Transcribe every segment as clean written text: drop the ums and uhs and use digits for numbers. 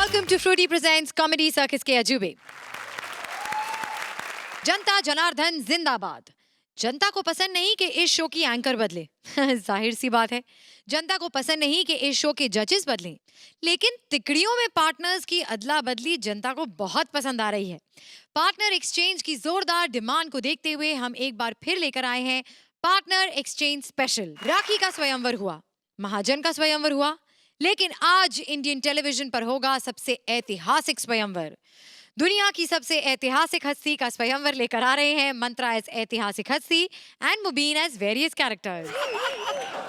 welcome to Fruity Presents Comedy Circus के अजूबे। जनता जनार्दन जिंदाबाद। जनता को पसंद नहीं कि इस शो की एंकर बदले जाहिर सी बात है, जनता को पसंद नहीं कि इस शो के जजेस बदलें, लेकिन तिकड़ियों में पार्टनर्स की अदला बदली जनता को बहुत पसंद आ रही है। पार्टनर एक्सचेंज की जोरदार डिमांड को देखते हुए हम एक बार फिर लेकर आए हैं पार्टनर एक्सचेंज स्पेशल। राखी का स्वयंवर हुआ, महाजन का स्वयंवर हुआ, लेकिन आज इंडियन टेलीविजन पर होगा सबसे ऐतिहासिक स्वयंवर। दुनिया की सबसे ऐतिहासिक हस्ती का स्वयंवर लेकर आ रहे हैं मंत्रा एज ऐतिहासिक हस्ती and Mubeen as various characters.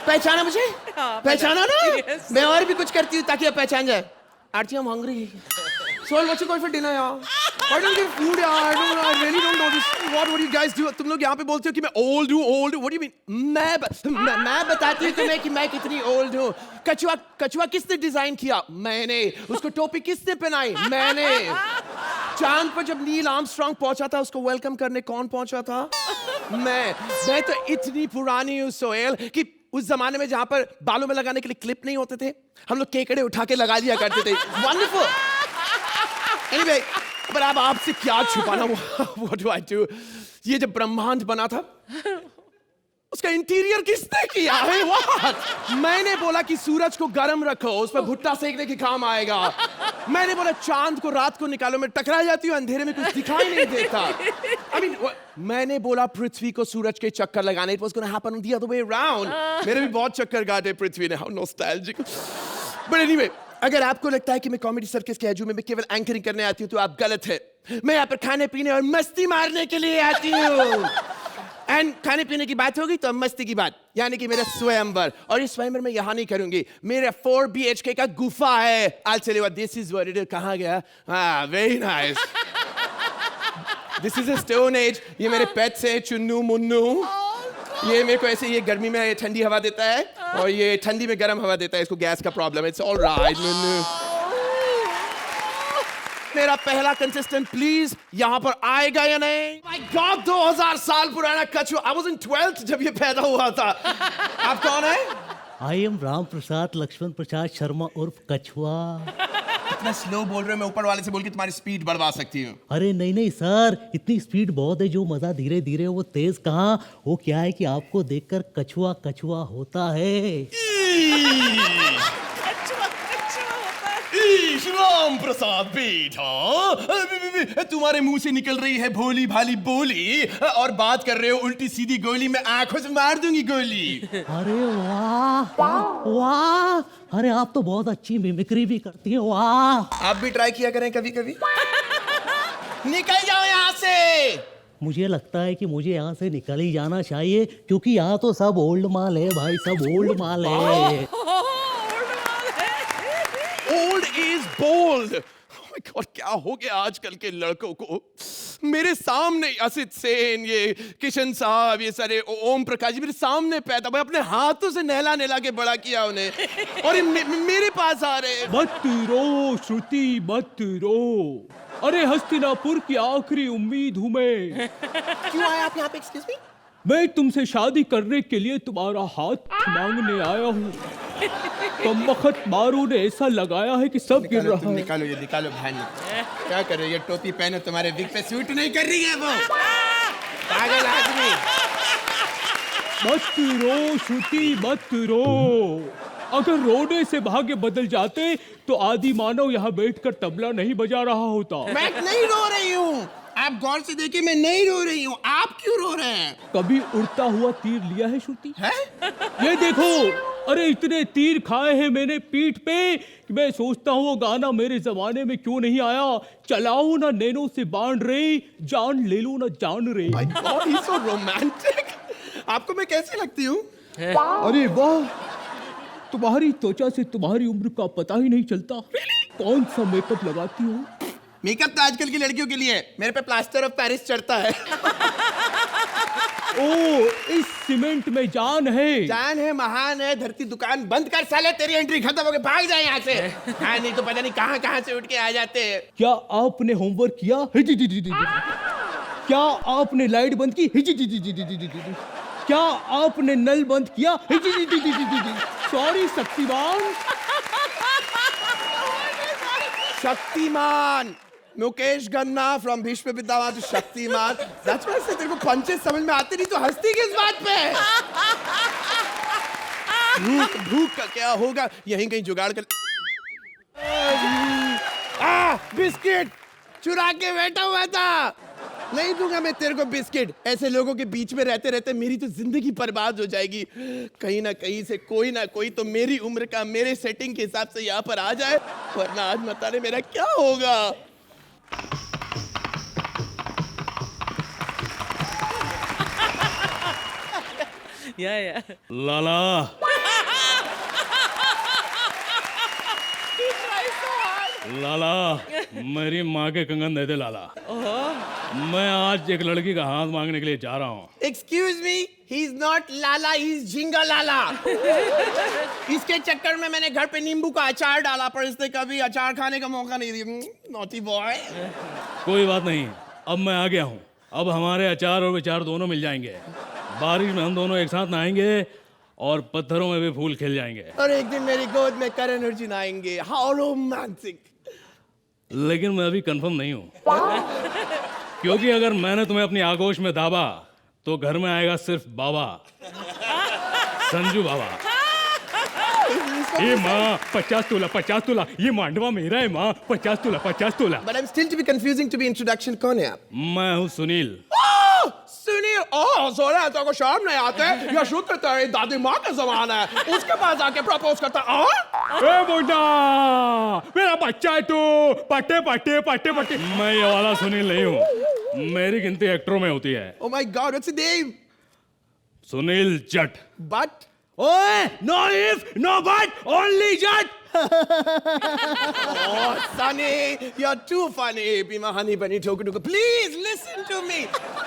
पहचाना मुझे? पहचाना ना? मैं और भी कुछ करती हूँ ताकि आप पहचान जाए। आरती, I'm hungry. Soul, what's you going for dinner, यार? Why don't you get food, यार? I really don't know this. What do you guys do? तुम लोग यहाँ पे बोलते हो कि मैं old हूँ, old हूँ. What do you mean? मैं बताती हूँ तुम्हें कि मैं कितनी old हूँ. कछुआ किसने डिजाइन किया? मैंने. उसको टोपी किसने पहनाई? मैंने. चांद पर जब नील आर्मस्ट्रांग पहुंचा था, उसको वेलकम करने कौन पहुंचा था? मैं तो इतनी पुरानी हूँ सोहेल कि उस जमाने में जहां पर बालों में लगाने के लिए क्लिप नहीं होते थे, हम लोग केकड़े उठा के लगा लिया करते थे। वंडरफुल। एनीवे, पर अब आपसे क्या छुपाना? What do I do? ये जब ब्रह्मांड बना था, उसका इंटीरियर किसने किया है? व्हाट? मैंने बोला कि सूरज को गर्म रखो, उस पर भुट्टा सेकने के काम आएगा। मैंने बोला चांद को रात को निकालो, मैं टकरा जाती हूँ, अंधेरे में कुछ दिखाई नहीं देता। I mean, मैंने बोला पृथ्वी को सूरज के चक्कर लगाने, it was going to happen the other way around. मेरे भी बहुत चक्कर काटे पृथ्वी ने, how nostalgic. But anyway, अगर आपको लगता है कि मैं कॉमेडी सर्कस के अजूबे में केवल एंकरिंग करने आती हूँ तो आप गलत है। मैं यहाँ पर खाने पीने और मस्ती मारने के लिए आती हूँ। एंड खाने पीने की बात होगी तो मस्ती की बात, यानी कि मेरा स्वयंवर। और इस स्वयंवर मैं यहाँ नहीं करूंगी, मेरा 4 BHK का गुफा है। I'll tell you what, this is what it is. कहाँ गया? हाँ, very nice. This is a stone age. ये मेरे पेट्स है, चुन्नू मुन्नू। ये मेरे को ऐसे, ये गर्मी में ठंडी हवा देता है और ये ठंडी में गर्म हवा देता है। इसको गैस का प्रॉब्लम है। It's all right, Munnu. मेरा पहला कंटेस्टेंट प्लीज यहाँ पर आएगा या नहीं? My God, 2000 साल पुराना कछुआ। I was in 12th जब ये पैदा हुआ था। आप कौन है? I am राम प्रसाद लक्ष्मण प्रसाद शर्मा उर्फ कछुआ। इतना स्लो बोल रहे हो, मैं ऊपर वाले से बोल के तुम्हारी स्पीड बढ़वा सकती हूँ। अरे नहीं सर, इतनी स्पीड बहुत है, जो मजा धीरे धीरे वो तेज कहाँ। वो क्या है कि आपको देखकर कछुआ कछुआ होता है। राम प्रसाद बेटा, तुम्हारे मुंह से निकल रही है भोली भाली बोली और बात कर रहे हो उल्टी सीधी गोली। मैं आंखों से मार दूंगी गोली। अरे वाह वाह, अरे आप तो बहुत अच्छी मिमिक्री भी करती हैं। वाह, आप भी ट्राई किया करें कभी कभी। निकल जाओ यहाँ से। मुझे लगता है कि मुझे यहाँ से निकल ही जाना चाहिए, क्योंकि यहाँ तो सब ओल्ड माल है भाई, सब ओल्ड माल है। Old is bold. Oh my God, क्या हो गया आजकल के लड़कों को? मेरे सामने असित सेन, ये किशन साहब, ये सारे ओम प्रकाश जी मेरे सामने पैदा हुए, अपने हाथों से नहला के बड़ा किया उन्हें, और ये मेरे पास आ रहे। मत रो श्रुति, मत रो। अरे हस्तिनापुर की आखिरी उम्मीद हूँ मैं। क्यों आए आप यहाँ पे? Excuse me. मैं तुमसे शादी करने के लिए तुम्हारा हाथ मांगने आया हूँ। कमबख्त मारू ने ऐसा लगाया है कि सब गिर रहा है। निकालो ये, निकालो बहन। क्या कर रहे हो? ये टोपी पहनो, तुम्हारे विग पे सूट नहीं कर रही है वो। पागल आदमी। मत रो श्रुति, मत रो। अगर रोने से भाग्य बदल जाते तो आदि मानव यहाँ बैठकर तबला नहीं बजा रहा होता। मैं नहीं रो रही हूँ, आप गौर से देखिए, मैं नहीं रो रही हूँ। आप क्यों रो रहे हैं? कभी उड़ता हुआ तीर लिया है श्रुति? है? ये देखो, अरे इतने तीर खाए हैं मैंने पीठ पे कि मैं सोचता हूँ वो गाना मेरे जमाने में क्यों नहीं आया। चलाओ ना नैनो से बांध रे, जान ले लो ना जान रे। My God, he's so romantic. आपको मैं कैसी लगती हूँ? अरे वाह, तुम्हारी त्वचा से तुम्हारी उम्र का पता ही नहीं चलता। कौन सा मेकअप लगाती हो? मेकअप तो आजकल की लड़कियों के लिए है, मेरे पे प्लास्टर ऑफ पेरिस चढ़ता है। ओ, इस सीमेंट में जान है। जान है, महान है। धरती दुकान बंद कर साले, तेरी एंट्री खत्म हो गई, भाग जाए यहाँ से। हाँ, नहीं तो पता नहीं कहाँ से उठ के आ जाते हैं। क्या आपने होमवर्क किया? क्या आपने लाइट बंद की? क्या आपने नल बंद किया? Sorry Shaktimaan. Shaktimaan Mukesh Khanna from Bhishma Pitamah to Shaktimaan. सच में से तेरे को पंचेस समझ में आते नहीं तो हंसती किस बात पे? भूख का क्या होगा, यहीं कहीं जुगाड़ कर। बिस्किट चुरा के बैठा हुआ था। नहीं दूंगा मैं तेरे को बिस्किट। ऐसे लोगों के बीच में रहते रहते मेरी तो जिंदगी बर्बाद हो जाएगी। कहीं ना कहीं से कोई ना कोई तो मेरी उम्र का मेरे सेटिंग के हिसाब से यहाँ पर आ जाए, वरना आज बताने मेरा क्या होगा। Yeah. लाला लाला मेरी माँ के कंगन दे दे लाला। मैं आज एक लड़की का हाथ मांगने के लिए जा रहा हूँ। Excuse me, he is not Lala, he is झिंगा लाला। इसके चक्कर में मैंने घर पे नींबू का अचार डाला, पर इसने कभी अचार खाने का मौका नहीं दिया। Naughty boy. कोई बात नहीं, अब मैं आ गया हूँ। अब हमारे अचार और विचार दोनों मिल जाएंगे। बारिश में हम दोनों एक साथ नहाएंगे और पत्थरों में भी फूल खिल जाएंगे। और एक दिन मेरी गोद में करण अर्जुन आएंगे। How romantic. लेकिन मैं अभी कंफर्म नहीं हूँ, क्योंकि अगर मैंने तुम्हें अपनी आगोश में दाबा तो घर में आएगा सिर्फ बाबा, संजू बाबा। ये माँ 50 तोला, ये मांडवा मेरा है माँ, 50 तोला। But I'm still to be confusing to be introduction। कौन है आप? मैं हूँ सुनील। सुनील। सोना तो को शर्म नहीं आते? या शुक्र तेरी दादी माँ का जमाना है, उसके पास आके प्रपोज करता। ए बुड्ढा, मेरा बच्चा है तू। पट्टे। मैं ये वाला सुनील नहीं हूँ, मेरी गिनती एक्टरों में होती है। Oh my God, what's the name? Sunil Jatt. But ओए, no if, no but, only Jatt. oh, Sunny, you're too funny. Be my honey bunny, टोकू। Please listen to me.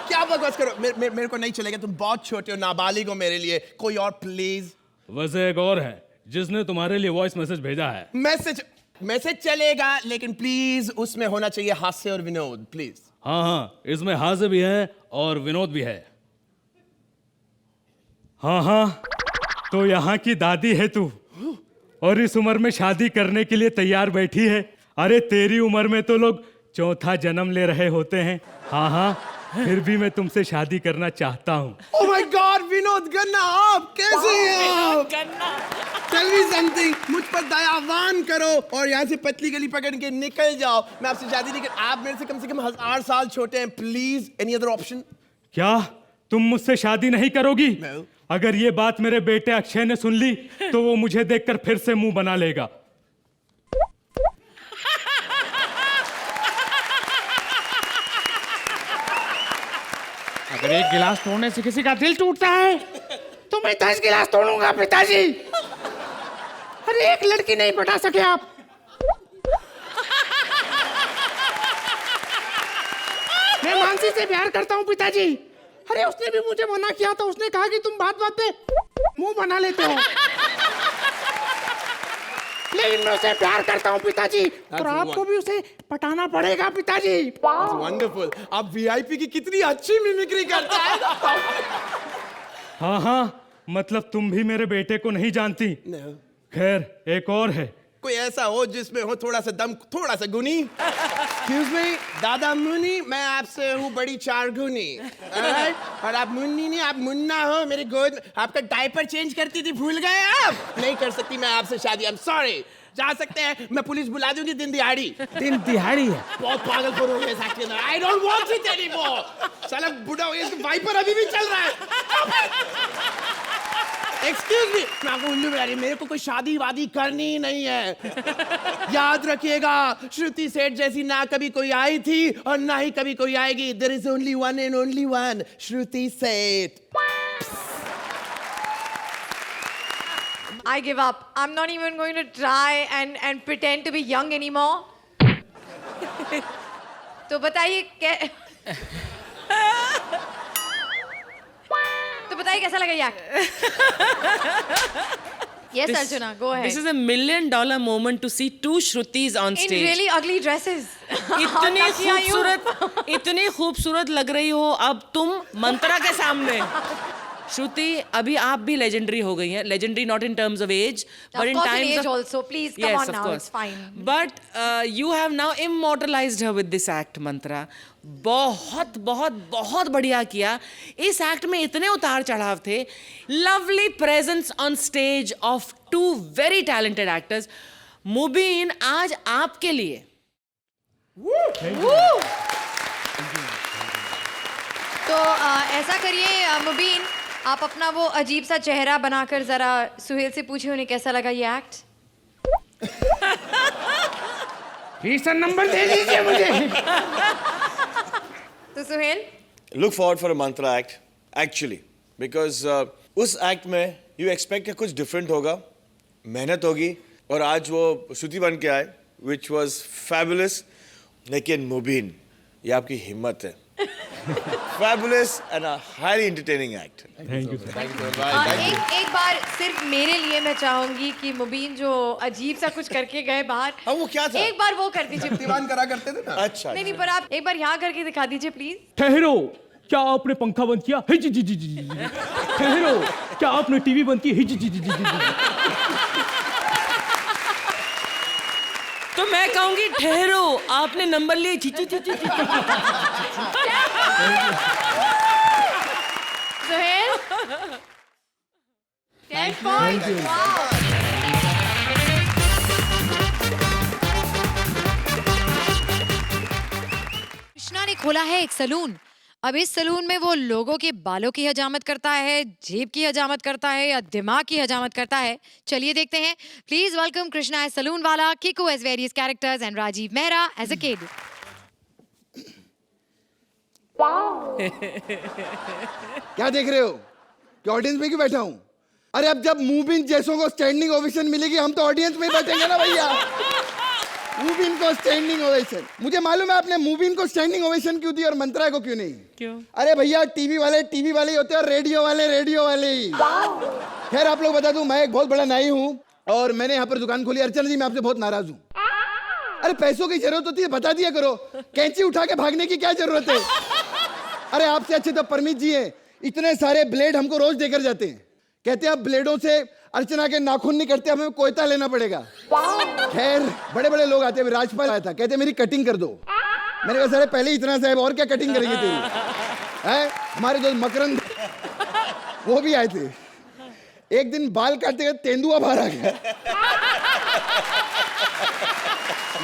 क्या बकवास करो? मेरे को नहीं चलेगा, तुम बहुत छोटे हो, नाबालिग हो मेरे लिए। कोई और प्लीज। वैसे एक और है जिसने तुम्हारे लिए वॉइस मैसेज भेजा है। मैसेज चलेगा, लेकिन प्लीज उसमें होना चाहिए हास्य और विनोद, प्लीज। हाँ, इसमें हास्य भी है और विनोद भी है। हाँ, तो यहाँ की दादी है तू, और इस उम्र में शादी करने के लिए तैयार बैठी है। अरे तेरी उम्र में तो लोग चौथा जन्म ले रहे होते हैं। हाँ, फिर भी मैं तुमसे शादी करना चाहता हूँ। Oh my God, Vinod Khanna, आप कैसे हैं आप? Tell me something, मुझ पर दयावान करो और यहाँ से पतली गली पकड़ के निकल जाओ। मैं आपसे शादी नहीं कर, आप मेरे से कम 1000 साल छोटे हैं। Please, any other option? क्या तुम मुझसे शादी नहीं करोगी? No. अगर ये बात मेरे बेटे अक्षय ने सुन ली तो वो मुझे देखकर फिर से मुंह बना लेगा। अगर एक गिलास तोड़ने से किसी का दिल टूटता है तो मैं 10 गिलास तोड़ूंगा पिताजी। अरे एक लड़की नहीं पटा सके आप। मैं मानसी से प्यार करता हूँ पिताजी। अरे उसने भी मुझे मना किया था, उसने कहा कि तुम बात बात पे मुंह बना लेते हो। लेकिन मैं उसे प्यार करता हूँ पिताजी, और आपको भी उसे पटाना पड़ेगा पिताजी। वंडरफुल, आप वीआईपी की कितनी अच्छी मिमिक्री करता है। हाँ, मतलब तुम भी मेरे बेटे को नहीं जानती। खैर, एक और है। कोई ऐसा हो जिसमें हो थोड़ा सा दम, थोड़ा सा गुनी। Excuse me, दादा मुन्नी, मैं आपसे हूँ बड़ी चारगुनी। और आप मुन्नी नहीं, आप मुन्ना हो। मेरी गोद आपका डायपर चेंज करती थी, भूल गए आप? नहीं कर सकती मैं आपसे शादी। I'm sorry। जा सकते हैं, मैं पुलिस बुला दूंगी दिन दिहाड़ी। दिन दिहाड़ी है? बहुत पागलपन हो गया साथ में। I don't want it anymore। साला बुढ़ा हो गया, इसका वाइपर अभी भी चल रहा है। एक्सक्यूज मी, मैं आपको उल्लू बना रही, मेरे को कोई शादी वादी करनी ही नहीं है। याद रखिएगा, श्रुति सेठ जैसी ना कभी कोई आई थी और ना ही कभी कोई आएगी। There is only one and only one, श्रुति सेठ। I give up. I'm not even going to try and pretend to be young anymore. तो बताइए कैसा लगा यार? Yes, Arjuna, go ahead. This is a $1 million moment to see two Shrutis on In stage. really ugly dresses. इतनी खूबसूरत लग रही हो अब तुम मंत्रा के सामने। Shruti, अभी आप भी legendary हो गई हैं. Legendary not in terms of age, but in course in times age of also. Please, come yes, on of now, course. it's fine. But you have now immortalized her with this act, Mantra. बहुत बहुत बहुत बढ़िया किया. इस act में इतने उतार चढ़ाव थे. Lovely presence on stage of two very talented actors. मुबीन, आज आपके लिए तो ऐसा करिए मुबीन, आप अपना वो अजीब सा चेहरा बनाकर जरा सुहेल से पूछिए उन्हें कैसा लगा ये एक्ट. फीस नंबर दे दीजिए मुझे. तो Suhail, Look forward for a mantra act, actually, because उस act में you expect कि कुछ different होगा, मेहनत होगी, और आज वो श्रुति बन के आए, which was fabulous. लेकिन मुबीन, ये आपकी हिम्मत है. Fabulous and a highly entertaining act. Thank you sir. एक बार सिर्फ मेरे लिए मैं चाहूंगी कि मुबीन जो अजीब सा कुछ करके गए बाहर, हाँ, वो क्या था? एक बार वो कर दीजिए. दीवान करा करते थे ना. अच्छा. नहीं पर आप एक बार यहाँ करके दिखा दीजिए प्लीज. ठहरो, क्या आपने पंखा बंद किया? हिज जी जी जी. ठहरो, क्या आपने टीवी बंद की? हिज जी जी जी. तो मैं कहूंगी ठहरो, आपने नंबर लिए. ची ची ची ची ची. सुहेल, 10 points. Wow. कृष्णा ने खोला है एक सलून. अब इस सलून में वो लोगों के बालों की हजामत करता है, जेब की हजामत करता है या दिमाग की हजामत करता है. चलिए देखते हैं. Please welcome Krishna as salon वाला, Kiku as various characters and Rajiv Mehra as a kid. क्या देख रहे हो कि ऑडियंस में क्यों बैठा हूं? अरे अब जब मुबीन जैसों को स्टैंडिंग ओवेशन मिलेगी हम तो ऑडियंस में ही बैठेंगे ना भैया. मुबीन को स्टैंडिंग ओवेशन. मुझे मालूम है आपने मुबीन को स्टैंडिंग ओवेशन क्यों दी और मंत्रा को क्यों नहीं. क्यों? अरे भैया टीवी वाले ही होते हैं और रेडियो वाले ही. खैर आप लोग बता दूं, मैं एक बहुत बड़ा नाई हूं और मैंने यहाँ पर दुकान खोली. अर्चना जी मैं आपसे बहुत नाराज हूँ. अरे पैसों की जरूरत होती है बता दिया करो, कैंची उठा के भागने की क्या जरूरत है. अरे आपसे अच्छे तो परमित जी हैं, इतने सारे ब्लेड हमको रोज देकर जाते हैं. कहते हैं अब ब्लेडों से अर्चना के नाखून नहीं कटते, हमें कोयता लेना पड़ेगा. खैर बड़े बड़े लोग आते हैं. राजपाल आया था, कहते मेरी कटिंग कर दो. मैंने कहा सारे पहले इतना साहब और क्या कटिंग करेंगे तेरी है. हमारे दोस्त मकरंद वो भी आए थे. एक दिन बाल काटते हुए तेंदुआ बाहर आ गया.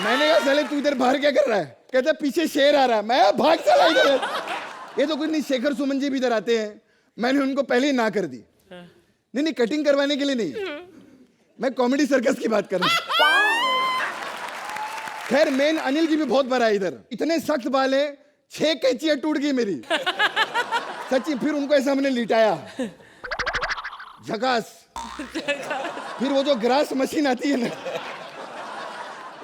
मैंने कहा साले तू इधर बाहर क्या कर रहा है. कहता पीछे शेर आ रहा है. मैं भाग चला इधर. ये तो कुछ नहीं, शेखर सुमन जी भी इधर आते हैं. मैंने उनको पहले ही ना कर दी. नहीं कटिंग करवाने के लिए नहीं, मैं कॉमेडी सर्कस की बात कर रहा हूं. खैर मेन अनिल जी भी बहुत बार आए इधर. इतने सख्त बाल है, 6 कैंचियां टूट गई मेरी सच्ची. फिर उनको ऐसा हमने लिटाया झकास. फिर वो जो ग्रास मशीन आती है ना,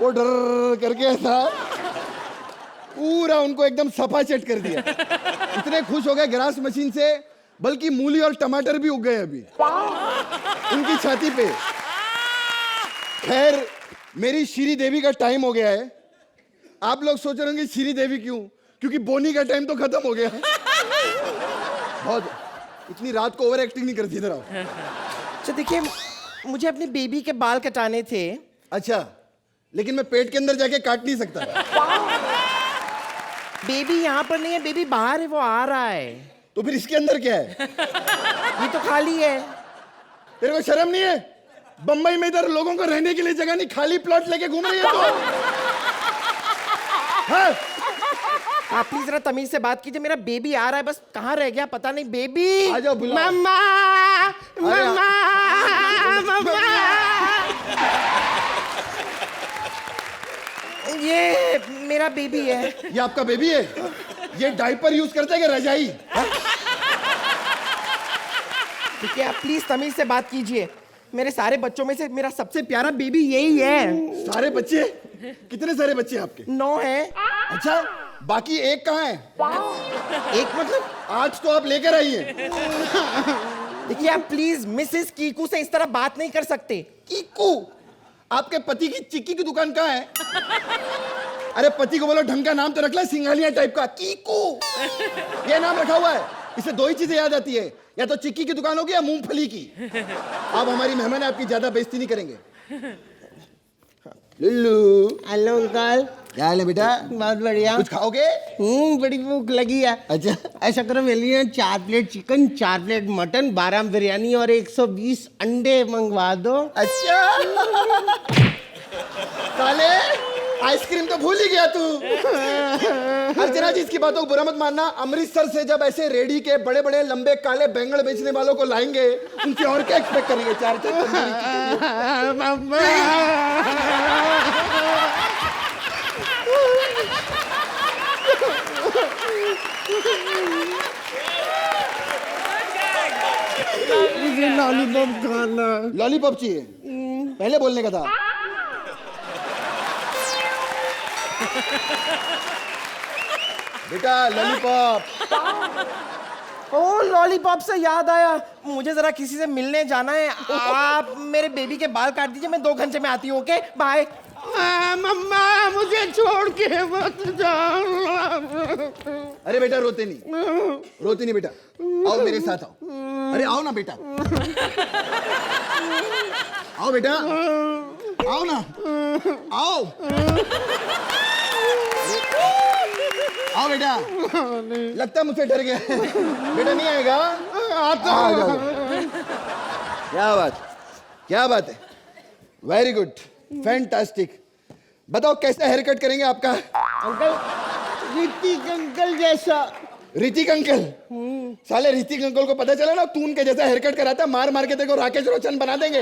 वो डर करके ऐसा पूरा उनको एकदम सफा चट कर दिया. इतने खुश हो गए ग्रास मशीन से, बल्कि मूली और टमाटर भी उग गए अभी उनकी छाती पे. खैर मेरी श्री देवी का टाइम हो गया है. आप लोग सोच रहे होंगे श्री देवी क्यों, क्योंकि बोनी का टाइम तो खत्म हो गया है. बहुत इतनी रात को ओवर एक्टिंग नहीं करती. इधर आओ. अच्छा देखिए, मुझे अपनी बेबी के बाल कटाने थे. अच्छा, लेकिन मैं पेट के अंदर जाके काट नहीं सकता. बेबी यहाँ पर नहीं है, बेबी बाहर है, वो आ रहा है. तो फिर इसके अंदर क्या है? ये तो खाली है. तेरे को शर्म नहीं है? बम्बई में इधर लोगों को रहने के लिए जगह नहीं, खाली प्लॉट लेके घूम रही है तो. हाँ? आप प्लीज जरा तमीज से बात कीजिए. मेरा बेबी आ रहा है, बस कहाँ रह गया पता नहीं. बेबी आ जाओ, बुलाओ. मम्मा मम्मा मम्मा. ये मेरा बेबी है. ये आपका बेबी है? ये डायपर यूज करता है क्या, रजाई? देखिए आप प्लीज तमीज से बात कीजिए. मेरे सारे बच्चों में से मेरा सबसे प्यारा बेबी यही है. सारे बच्चे? कितने सारे बच्चे आपके? 9 है. अच्छा, बाकी एक कहाँ है? एक मतलब 8 तो आप लेकर आई हैं. देखिए आप प्लीज मिसेस कीकू से इस तरह बात नहीं कर सकते. कीकू? आपके पति की चिक्की की दुकान कहाँ है? अरे पति को बोलो ढंग का नाम तो रख ले, सिंघानिया टाइप का. कीकू ये नाम रखा हुआ है. इससे 2 ही चीजें याद आती है, या तो चिक्की की दुकान होगी या मूंगफली की। आप हमारी मेहमान है, आपकी ज्यादा बेइज्जती नहीं करेंगे। लुल्लू, हेलो अंकल, क्या हाल है बेटा? बहुत बढ़िया। कुछ खाओगे? बड़ी भूख लगी है। अच्छा, ऐसा करो मेरे लिए 4 plate chicken, 4 plate mutton, 12 biryani और 120 अंडे मंगवा दो। अच्छा। साले आइसक्रीम तो भूल ही गया तू। अर्चना जी, इसकी बातों को बुरा मत मानना। अमृतसर से जब ऐसे रेडी के बड़े बड़े लंबे काले बैंगन बेचने वालों को लाएंगे, उनसे और क्या एक्सपेक्ट करेंगे? 4 मुझे लॉलीपॉप खाना। लॉलीपॉप चाहिए? पहले बोलने का था। बेटा लॉलीपॉप। ओ लॉलीपॉप से याद आया, मुझे जरा किसी से मिलने जाना है। आप मेरे बेबी के बाल काट दीजिए, मैं 2 घंटे में आती हूँ। Okay bye. मम्मा मुझे छोड़ के मत जाओ। अरे बेटा रोते नहीं बेटा, आओ मेरे साथ आओ। अरे आओ ना बेटा, आओ बेटा, आओ ना, आओ आओ बेटा। लगता है मुझसे डर गया। बेटा नहीं आएगा? आता हूं। क्या बात है, वेरी गुड, फैंटास्टिक। बताओ कैसा हेयर कट करेंगे आपका? अंकल ऋतिक अंकल जैसा। ऋतिक अंकल? साले ऋतिक अंकल को पता चला ना तू उनके जैसा हेयर कट कराता, मार मार के तेरे को राकेश रोशन बना देंगे।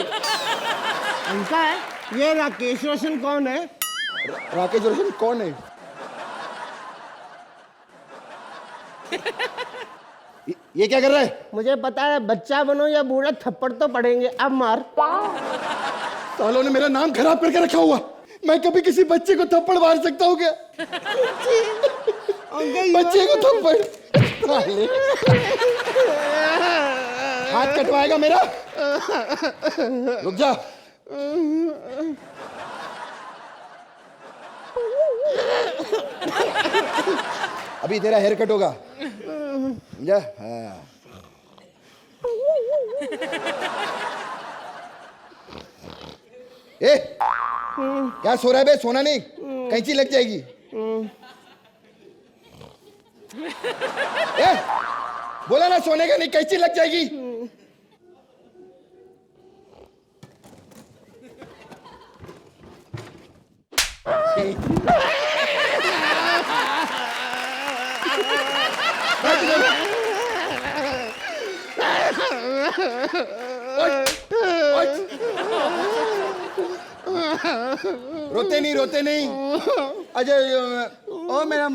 अंकल ये राकेश रोशन कौन है? राकेश रोशन कौन है? ये क्या कर रहा है? मुझे पता है, बच्चा बनो या बूढ़ा थप्पड़ तो पड़ेंगे। अब मार। सालों ने मेरा नाम खराब करके रखा हुआ। मैं कभी किसी बच्चे को थप्पड़ मार सकता हूँ क्या? बच्चे को थप्पड़? साले हाथ कटवाएगा मेरा? रुक जा। अभी तेरा हेयर कट होगा, समझा? हाँ। ए, क्या सो रहा है बे? सोना नहीं, कैंची लग जाएगी। ए, बोला ना सोने का नहीं, कैंची लग जाएगी। रोते नहीं। अजय, ओ मेरा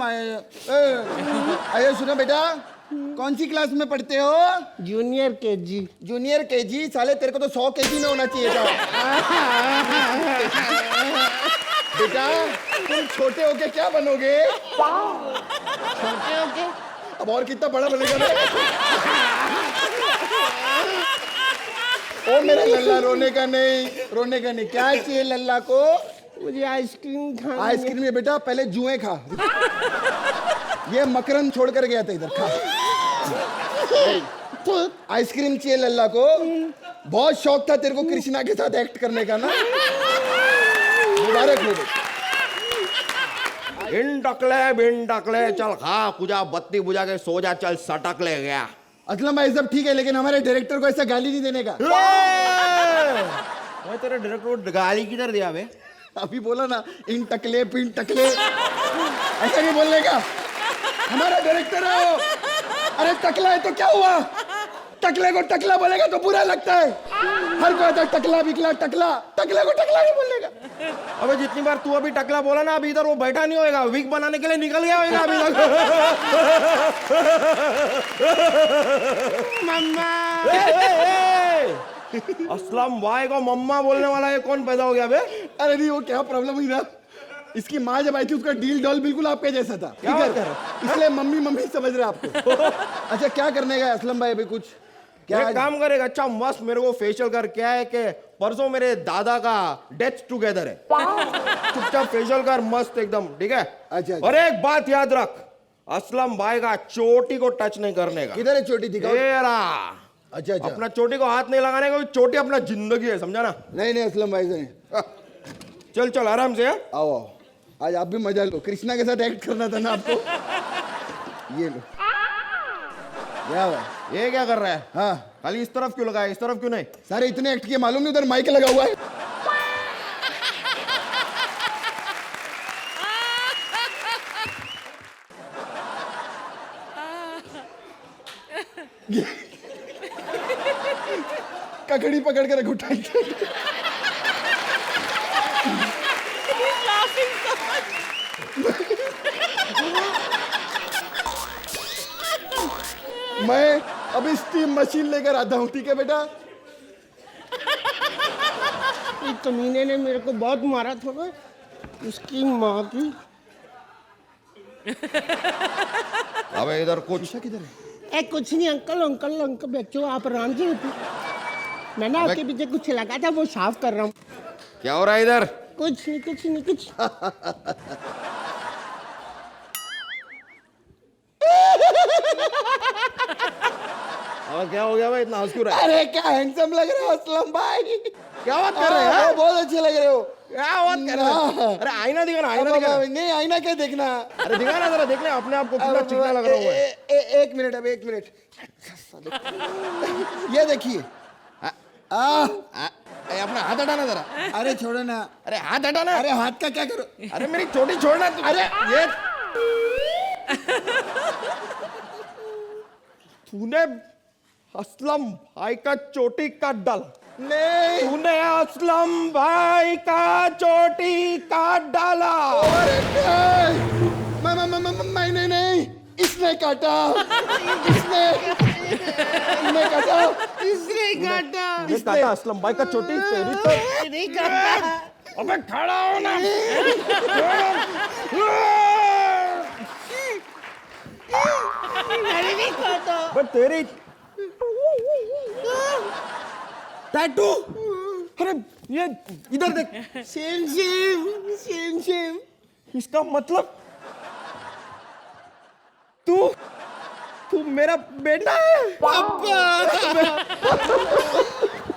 अजय सुनो बेटा, कौन सी क्लास में पढ़ते हो? Junior KG. Junior KG? साले तेरे को तो 100 केजी में होना चाहिए था। बेटा तुम छोटे होके क्या बनोगे? छोटे होके अब और कितना बड़ा बनेगा? ओ मेरा लल्ला, रोने का नहीं। क्या चाहिए लल्ला को? मुझे आइसक्रीम खाना। आइसक्रीम में बेटा पहले जुए खा। ये मकरंद छोड़ कर गया था इधर, खा। आइसक्रीम चाहिए लल्ला को। बहुत शौक था तेरे को कृष्णा के साथ एक्ट करने का ना? मुबारक हो। बिन टकले चल खा, पूजा बत्ती बुझा के सो जा, चल सटक ले गया। असलम भाई सब ठीक है, लेकिन हमारे डायरेक्टर को ऐसा गाली नहीं देने का। मैं तेरे डायरेक्टर को गाली किधर दिया बे? अभी बोला ना, इन टकले पिन टकले, ऐसा नहीं बोलने का। हमारा डायरेक्टर है वो। अरे टकला है तो क्या हुआ? टकले को टकला बोलेगा तो बुरा लगता है। हर कोई आता टकला बिकला टकला, टकले को टकला नहीं बोलने का। अबे जितनी बार तू अभी टकला बोला ना, अभी इधर वो बैठा नहीं होएगा, विग बनाने के लिए निकल गया होएगा अभी तक। मम्मा। असलम भाई को मम्मा बोलने वाला ये कौन पैदा हो गया बे? अरे नहीं, वो क्या प्रॉब्लम हुई ना, इसकी माँ जब आई थी उसका डील डॉल बिल्कुल आपके जैसा था। क्या ठीक बात कर है, इसलिए मम्मी मम्मी समझ रहे आपको। अच्छा क्या करने का असलम भाई? अभी कुछ क्या एक काम करेगा? अच्छा मस्त मेरे को फेशियल कर। क्या है कि परसों मेरे दादा का डेथ टुगेदर है, चुपचाप फेशियल कर मस्त एकदम, ठीक है? अच्छा। और एक बात याद रख, असलम भाई का चोटी को टच नहीं करने का। किधर है चोटी? दिखाओ। तेरा अच्छा अच्छा। अपना चोटी को हाथ नहीं लगाने का, चोटी अपना जिंदगी है, समझा ना? नहीं नहीं असलम भाई से चल चल आराम से। आओ आओ, आज आप भी मजा लो। कृष्णा के साथ एक्ट करना था ना आपको। ये लो। क्या हुआ? ये क्या कर रहा है? हाँ खाली इस तरफ क्यों लगा है, इस तरफ क्यों नहीं? सारे इतने एक्ट किए, मालूम नहीं उधर माइक लगा हुआ है। ककड़ी पकड़ के रखो टाइट। मैं अभी स्टीम मशीन लेकर आता हूँ, ठीक है बेटा? इस कमीने ने मेरे को बहुत मारा था ना, उसकी माँ की। अबे इधर कुछ किधर है? ए कुछ नहीं अंकल, अंकल अंकल बच्चों आप आराम से उठो। मैंने आपके पीछे कुछ लगा था, वो साफ कर रहा हूँ। क्या हो रहा है इधर? कुछ नहीं कुछ नहीं कुछ। और क्या हो गया भाई, इतना हंस क्यों रहा है? अरे क्या हैंडसम लग रहे हो असलम भाई। क्या बात कर रहे हैं? बहुत अच्छे लग रहे हो। क्या बात कर रहे हैं? अरे आईना दिखा ना, आईना दिखा ना। नहीं आईना क्या देखना। अरे दिखा ना जरा, देख ले अपने आप को कितना चिकना लग रहा है। एक मिनट, अब एक मिनट। ये देखिए। अपना हाथ हटाना जरा। अरे छोड़ो ना। अरे हाथ हटाना। अरे हाथ का क्या करो? अरे मेरी चोटी छोड़ना तू। अरे ये तूने असलम भाई का चोटी काट डाला। नहीं। तूने असलम भाई का चोटी काट डाला। मैंने नहीं, इसने काटा। इसने काटा। इसने काटा असलम भाई का चोटी। तेरी तो नहीं काटा। अबे खड़ा हो ना। मैंने नहीं काटा। बट तेरी टैटू। अरे ये इधर देख। Same same same same. इसका मतलब तू मेरा बेटा है। पापा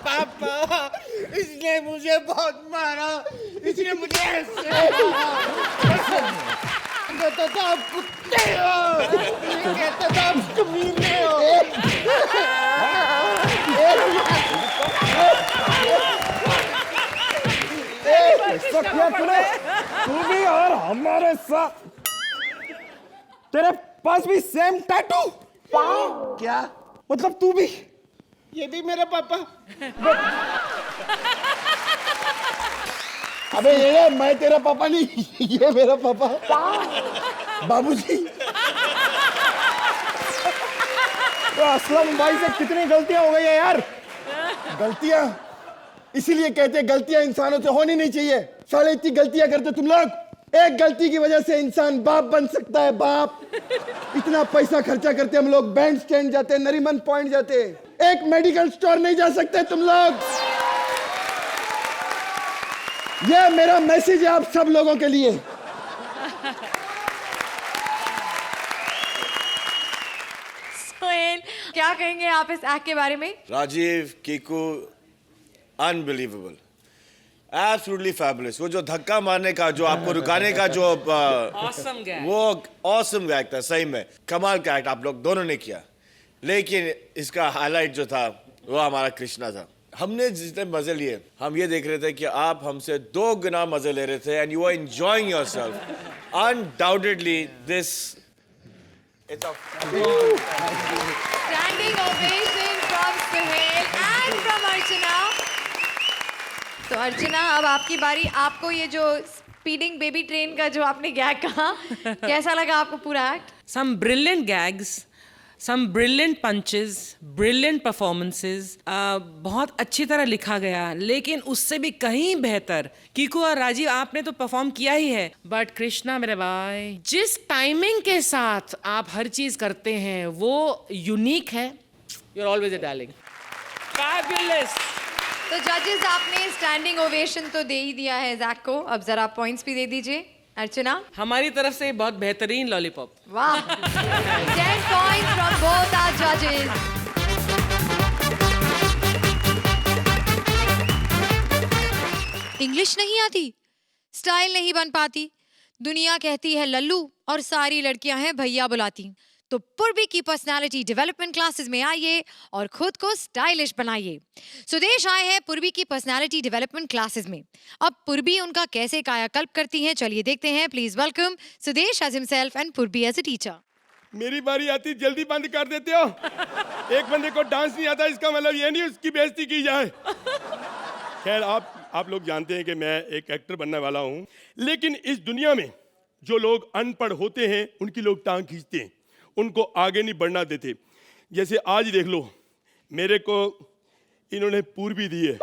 पापा इसने मुझे बहुत मारा, इसने मुझे ऐसे कहता था आप कुत्ते हो, कहता था आप कमीने हो। ऐसा किया तूने, तू भी और हमारे साथ। तेरे पास भी सेम टैटू। क्या मतलब तू भी? ये भी मेरा पापा। अबे ये मैं तेरा पापा नहीं, ये मेरा पापा बाबूजी। तो असलम भाई से कितनी गलतियां हो गई है यार। गलतियां इसीलिए कहते हैं गलतियां इंसानों से होनी नहीं चाहिए। साले इतनी गलतियां करते तुम लोग। एक गलती की वजह से इंसान बाप बन सकता है, बाप। इतना पैसा खर्चा करते हम लोग, बैंड स्टैंड जाते, नरीमन पॉइंट जाते, एक मेडिकल स्टोर नहीं जा सकते तुम लोग। ये मेरा मैसेज है आप सब लोगों के लिए। सोहेल, क्या कहेंगे आप इस एक्ट के बारे में? Rajiv, Kiku, unbelievable, absolutely fabulous. वो जो धक्का मारने का, जो आपको रुकाने का, जो Awesome gag. वो ऑसम गैग था, सही में कमाल का एक्ट आप लोग दोनों ने किया। लेकिन इसका हाईलाइट जो था वो हमारा कृष्णा था। हमने जितने मजे लिए, हम ये देख रहे थे कि आप हमसे 2 गुना मजे ले रहे थे, and you are enjoying yourself. Undoubtedly this it's a Standing ovation from Sohail and from Archana. तो अर्चना, अब आपकी बारी। आपको ये जो स्पीडिंग बेबी ट्रेन का जो आपने गैग कहा, कैसा लगा आपको पूरा act? Some brilliant gags, some brilliant punches, brilliant performances. बहुत अच्छी तरह लिखा गया, लेकिन उससे भी कहीं बेहतर कीकू और राजीव आपने तो परफॉर्म किया ही है। बट कृष्णा मेरे भाई, जिस टाइमिंग के साथ आप हर चीज करते हैं वो यूनिक है। You're always a darling. Fabulous. तो जजेस, आपने स्टैंडिंग ओवेशन तो दे ही दिया है जैक को, अब जरा पॉइंट्स भी दे दीजिए। अर्चना? हमारी तरफ से बहुत बेहतरीन लॉलीपॉप। वाह, 10 points from both our judges. English नहीं आती, स्टाइल नहीं बन पाती, दुनिया कहती है लल्लू और सारी लड़कियां हैं भैया बुलाती। तो पूर्वी की पर्सनालिटी डेवलपमेंट क्लासेस में आइए और खुद को स्टाइलिश बनाइए। सुदेश आए हैं पूर्वी की पर्सनालिटी डेवलपमेंट क्लासेस में। अब पूर्वी उनका कैसे कायाकल्प करती हैं, चलिए देखते हैं। Please welcome Sudesh as himself and Purvi as a teacher. मेरी बारी आती जल्दी बंद कर देते हो। एक बंदे को डांस नहीं आता इसका मतलब ये नहीं उसकी बेइज्जती की जाए। खैर आप लोग जानते हैं कि मैं एक एक्टर बनने वाला हूँ, लेकिन इस दुनिया में जो लोग अनपढ़ होते हैं उनकी लोग टांग खींचते हैं, उनको आगे नहीं बढ़ना देते। जैसे आज देख लो, मेरे को इन्होंने पूर्वी दी है।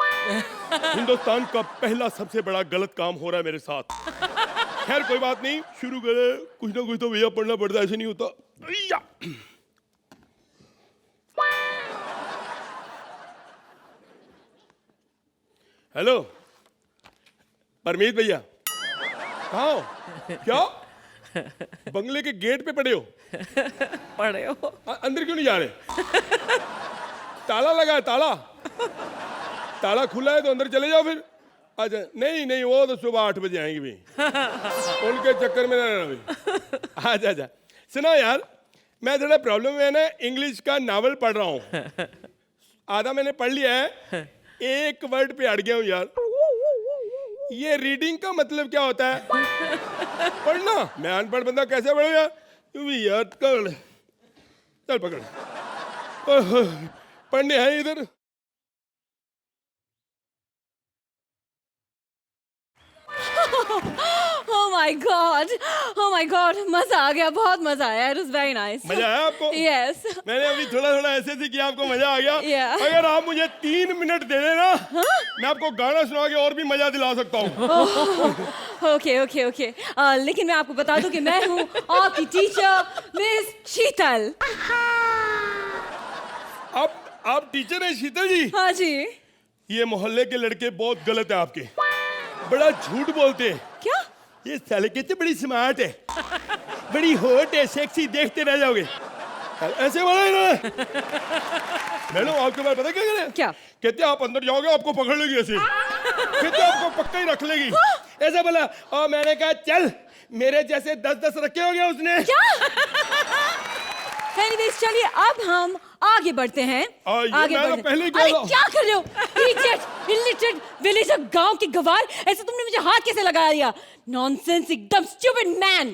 हिंदुस्तान का पहला सबसे बड़ा गलत काम हो रहा है मेरे साथ। खैर कोई बात नहीं, शुरू करें। कुछ ना कुछ तो भैया पढ़ना पड़ता है, ऐसे नहीं होता। हेलो परमीत भैया, कहाँ हो? क्या बंगले के गेट पे पड़े हो? पढ़े हो? अंदर क्यों नहीं जा रहे? ताला लगा है, ताला खुला है तो अंदर चले जाओ फिर। अच्छा नहीं वो तो सुबह 8 बजे आएंगे भी। उनके चक्कर में ना रहना भी। अच्छा सुनो यार, मैं थोड़ा प्रॉब्लम में ना इंग्लिश का नावल पढ़ रहा हूँ। आधा मैंने पढ़ लिया है, एक वर्ड पे अड़ गया हूँ यार। ये रीडिंग का मतलब क्या होता है? पढ़ना। मैं अनपढ़ बंदा कैसे पढ़ूंगा? तू भी याद कर, चल पकड़। पढ़ने है इधर। Oh my God, मजा आ गया, बहुत मजा आया। It was very nice. मजा आया आपको? Yes. मैंने अभी थोड़ा ऐसे से किया, आपको मजा आ गया? Yeah. अगर आप मुझे 3 मिनट दे देना, मैं आपको गाना सुना के और भी मजा दिला सकता हूँ। Okay. लेकिन मैं आपको बता दूं कि मैं हूँ आपकी टीचर मिस शीतल। आप टीचर हैं शीतल जी? हाँ जी। ये मोहल्ले के लड़के बहुत गलत है आपके, बड़ा झूठ बोलते हैं। क्या? ये साले कहते बड़ी स्मार्ट है, बड़ी हॉट है, सेक्सी, देखते रह जाओगे। ऐसे बोला इन्होंने। मैडम आपके बारे पता क्या कह रहे हैं? क्या? कहते आप अंदर जाओगे आपको पकड़ लेगी ऐसे। कहते आपको पक्का ही रख लेगी। ऐसा बोला। और मैंने कहा चल, मेरे जैसे 10 रखे होंगे उसने। क्या? Anyways, चलिए अब हम आगे बढ़ते हैं। आगे बढ़ते। पहले अरे क्या कर रहे हो? Idiot, illiterate, villager, गांव के गवार, ऐसे तुमने मुझे हाथ कैसे लगा दिया? Nonsense, एकदम stupid man.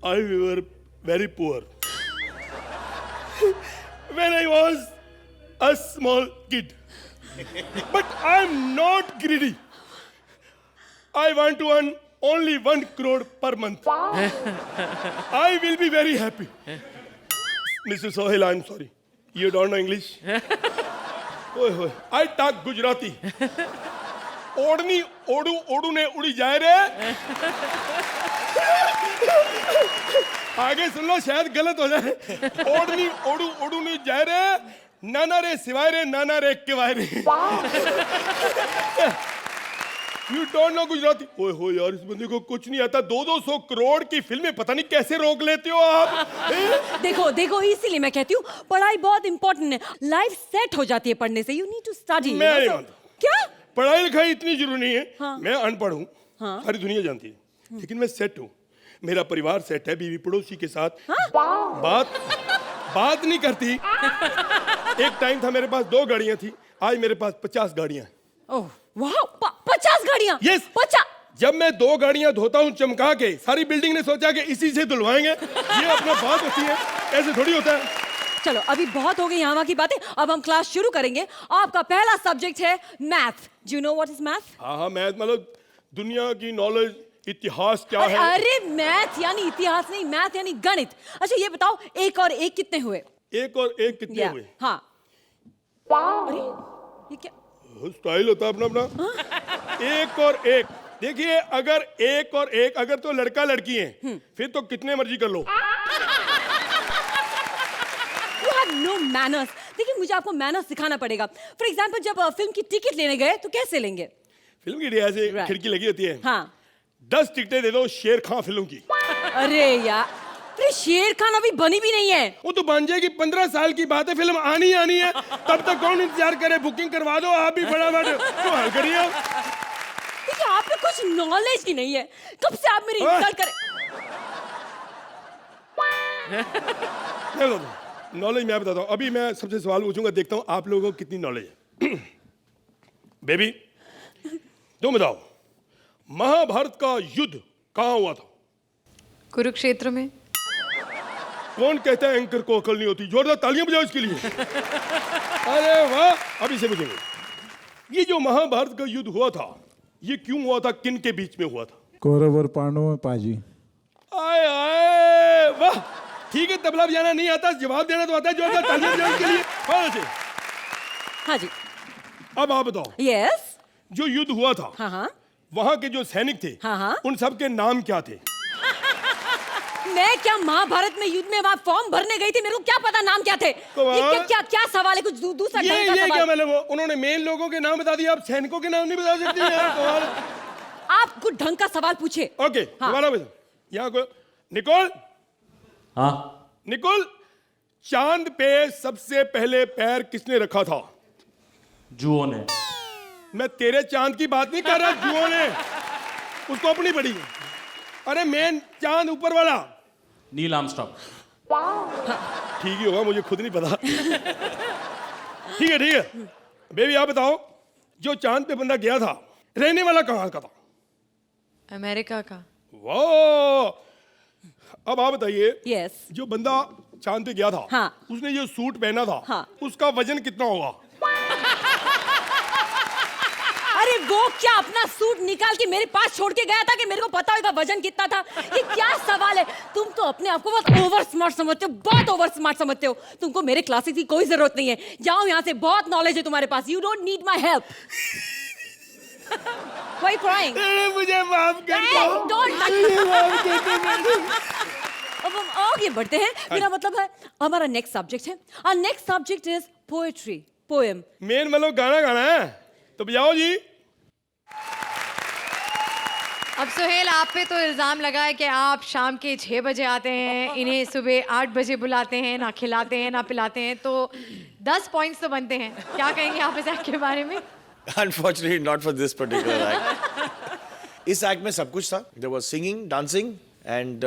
I were very poor when I was a small kid, but I'm not greedy. I want to earn only 1 crore per month. I will be very happy. Mr. Sohail, I'm sorry. You don't know English? I talk Gujarati. ओढ़नी ओडू ने उड़ी जाए रे। आगे सुन लो, शायद गलत हो जाए। ओढ़नी ओडू ने जाए रे, नाना रे सिवाय रे, नाना रे किवाय रे। You don't know Gujarati? ओए यार, इस बंदे को कुछ नहीं आता। 200 करोड़ की फिल्में पता नहीं कैसे रोक लेते हो आप। देखो इसीलिए मैं कहती हूँ पढ़ाई बहुत इंपॉर्टेंट है। लाइफ सेट हो जाती है पढ़ने से। You need to study. मैं नहीं मानता। क्या? पढ़ाई लिखाई इतनी जरूरी नहीं है। हाँ। मैं अनपढ़ हूँ, हाँ। सारी दुनिया जानती है, लेकिन मैं सेट हूँ। मेरा परिवार सेट है, बीवी पड़ोसी के साथ। हाँ? बात नहीं करती। एक टाइम था मेरे पास 2 गाड़ियाँ थी, आज मेरे पास 50 गाड़ियाँ। ओह वाह, 50 गाड़ियाँ। Yes. 50। जब मैं 2 गाड़ियाँ धोता हूँ चमका के, सारी बिल्डिंग ने सोचा कि इसी से धुलवाएंगे। ये अपना बात होती है, ऐसे थोड़ी होता है। चलो अभी बहुत हो गई यहाँ वहाँ की बातें, अब हम क्लास शुरू करेंगे। आपका पहला सब्जेक्ट है math. Do you know what is math? हाँ, मैथ मतलब दुनिया की नॉलेज, इतिहास क्या है। अरे मैथ यानी इतिहास नहीं, मैथ यानी गणित। अच्छा ये बताओ, 1 और 1 कितने हुए? 1 और 1 कितने हुए? हाँ। अरे ये क्या स्टाइल होता है अपना। 1 और 1 देखिए, अगर 1 और 1 अगर तो लड़का लड़की हैं, फिर तो कितने मर्जी कर लो। No manners. देखिए मुझे आपको मैनर्स सिखाना पड़ेगा। फॉर एग्जाम्पल जब फिल्म की टिकट लेने गए तो कैसे लेंगे? फिल्म की ऐसे खिड़की लगी होती है। हाँ। 10 टिकटें दे दो शेर खां फिल्म की। अरे यार अरे शेर खान अभी बनी भी नहीं है। वो तो बन जाएगी, 15 साल की बात है, फिल्म आनी है। तब तक कौन इंतजार करे? बुकिंग करवा दो आप भी फटाफट, तो हल करिए। देखिए आप पे कुछ नॉलेज ही नहीं है, कब से आप मेरी इंसल्ट कर। नॉलेज मैं बताता हूँ। अभी मैं सबसे सवाल पूछूंगा, देखता हूँ आप लोगों को कितनी नॉलेज है। बेबी तुम बताओ, महाभारत का युद्ध कहाँ हुआ था? कुरुक्षेत्र में। कौन कहता है एंकर को अकल नहीं होती? जोरदार तालियां बजाओ इसके लिए। अरे वाह। अभी से पूछेंगे, ये जो महाभारत का युद्ध हुआ था, ये क्यों हुआ था? किन के बीच में हुआ था? कौरव और पांडवों में पाजी। आए आए वाह, ठीक है। तबला बजाना नहीं आता, जवाब देना तो आता है। जोरदार तालियां बजाओ इसके लिए। हाँ जी। अब आप बताओ, यस। जो युद्ध हुआ था, हाँ, वहां के जो सैनिक थे, हाँ, उन सब के नाम क्या थे? मैं क्या महाभारत में युद्ध में वहाँ फॉर्म भरने गई थी, मेरे को क्या पता नाम क्या थे? ये क्या सवाल है? कुछ दूसरा ढंग का ये सवाल। क्या मतलब? उन्होंने मेन लोगों के नाम बता दिए, आप सैनिकों के नाम नहीं बता सकती यार। आप कुछ ढंग का सवाल पूछे। ओके, दोबारा बता। यहाँ को निकोल। हाँ। निकोल, चांद पे सबसे पहले पैर किसने रखा था? जुओं ने। मैं तेरे चांद की बात नहीं कर रहा, जुओं ने। उसको अपनी पड़ी। अरे मेन चांद ऊपर वाला। Neil Armstrong. ठीक ही होगा, मुझे खुद नहीं पता। ठीक है। बेबी आप बताओ, जो चांद पे बंदा गया था, रहने वाला कहाँ का था? अमेरिका का। वाह। अब आप बताइए, यस। जो बंदा चांद पे गया था, हाँ। उसने जो सूट पहना था, हाँ। उसका वजन कितना होगा? अरे वो क्या अपना सूट निकाल के मेरे पास छोड़ के गया था कि मेरे को पता होगा वजन कितना था? ये क्या सवाल है? तुम तो अपने आप को बहुत ओवर स्मार्ट समझते हो, बहुत ओवर स्मार्ट समझते हो। तुमको मेरे क्लासेस की कोई जरूरत नहीं है, जाओ यहाँ से, बहुत नॉलेज है तुम्हारे पास। You don't need my help. Why crying? मुझे माफ कर दो। Don't touch. अब हम आगे बढ़ते हैं। मेरा मतलब है हमारा नेक्स्ट सब्जेक्ट है। Our next subject is poetry, poem. Main मतलब गाना गाना है, तो बजाओ जी। अब सोहेल, आप पे तो इल्जाम लगा है कि आप शाम के 6 बजे आते हैं, इन्हें सुबह 8 बजे बुलाते हैं, ना खिलाते हैं ना पिलाते हैं, तो 10 पॉइंट्स तो बनते हैं। क्या कहेंगे आप इस एक्ट के बारे में? Unfortunately, not for this particular act. इस एक्ट में सब कुछ था. There was singing, dancing, and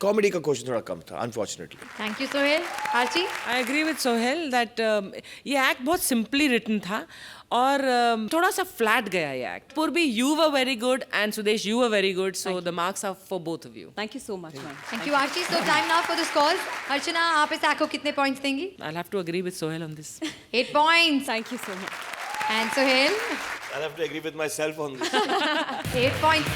comedy का क्वेश्चन थोड़ा कम था, unfortunately. Thank you Sohail. Archi? I agree with Sohail that ये एक्ट बहुत सिंपली रिटन था और थोड़ा सा फ्लैट गया ये act. Purvi, you were very good and Sudesh, you were very good, so the marks are for both of you. Thank you so much, ma'am. Thank you Archi. So time now for the scores. Archana, आप इस act को कितने points देंगी? I have to agree with Sohail on this. 8 points. Thank you so much. And Sohail? I'll have to agree with myself on this. 8 points.